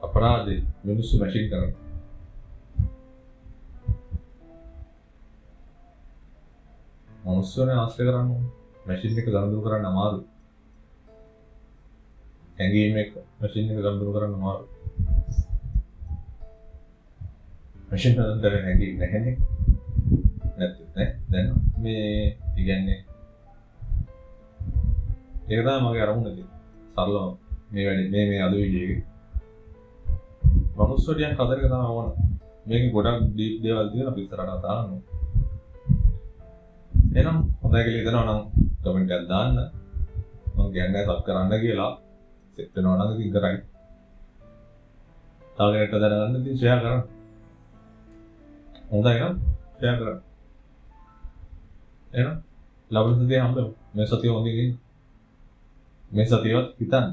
අපරාධේ මිනිස්සු මැෂින් කරනවා. මිනිස්සුනේ ආශ්‍රය කරන්න ඕන. මැෂින් එක ගනුදෙනු කරන්න අමාරුයි. ඇඟීම් එක මැෂින් එක ගනුදෙනු කරන්න අමාරුයි. මැෂින් වලට ඇඟීම් නැහැනේ. නැත්නම් නේ දැන් මේ කියන්නේ ඒක තමයි මගේ අරමුණ තියෙන්නේ. සරලව මේ වැඩේ මේ අද වීඩියෝ එකේ මනුස්සයෙක් හදන එක තමයි ඕන. මේකේ ගොඩක් ඩීප් දේවල් තියෙනවා අපි ඉස්සරහට දාන්න. එහෙනම් හොඳයි කියලා හිතනවා නම් කමෙන්ට් එකක් දාන්න. මම කියන්නේ සබ් කරන්න කියලා සෙට් වෙනවා නම් ඉතින් කරයි. තව කෙනෙක්ට දැනගන්න ඉතින් ෂෙයා කරන්න. හොඳයි නම් ෂෙයා කරන්න. එහෙනම් ලබන සතියේ හම්බෙමු. මේ සතිය හොඳින් ඉන්න. මේ සතියවත් හිතන්න.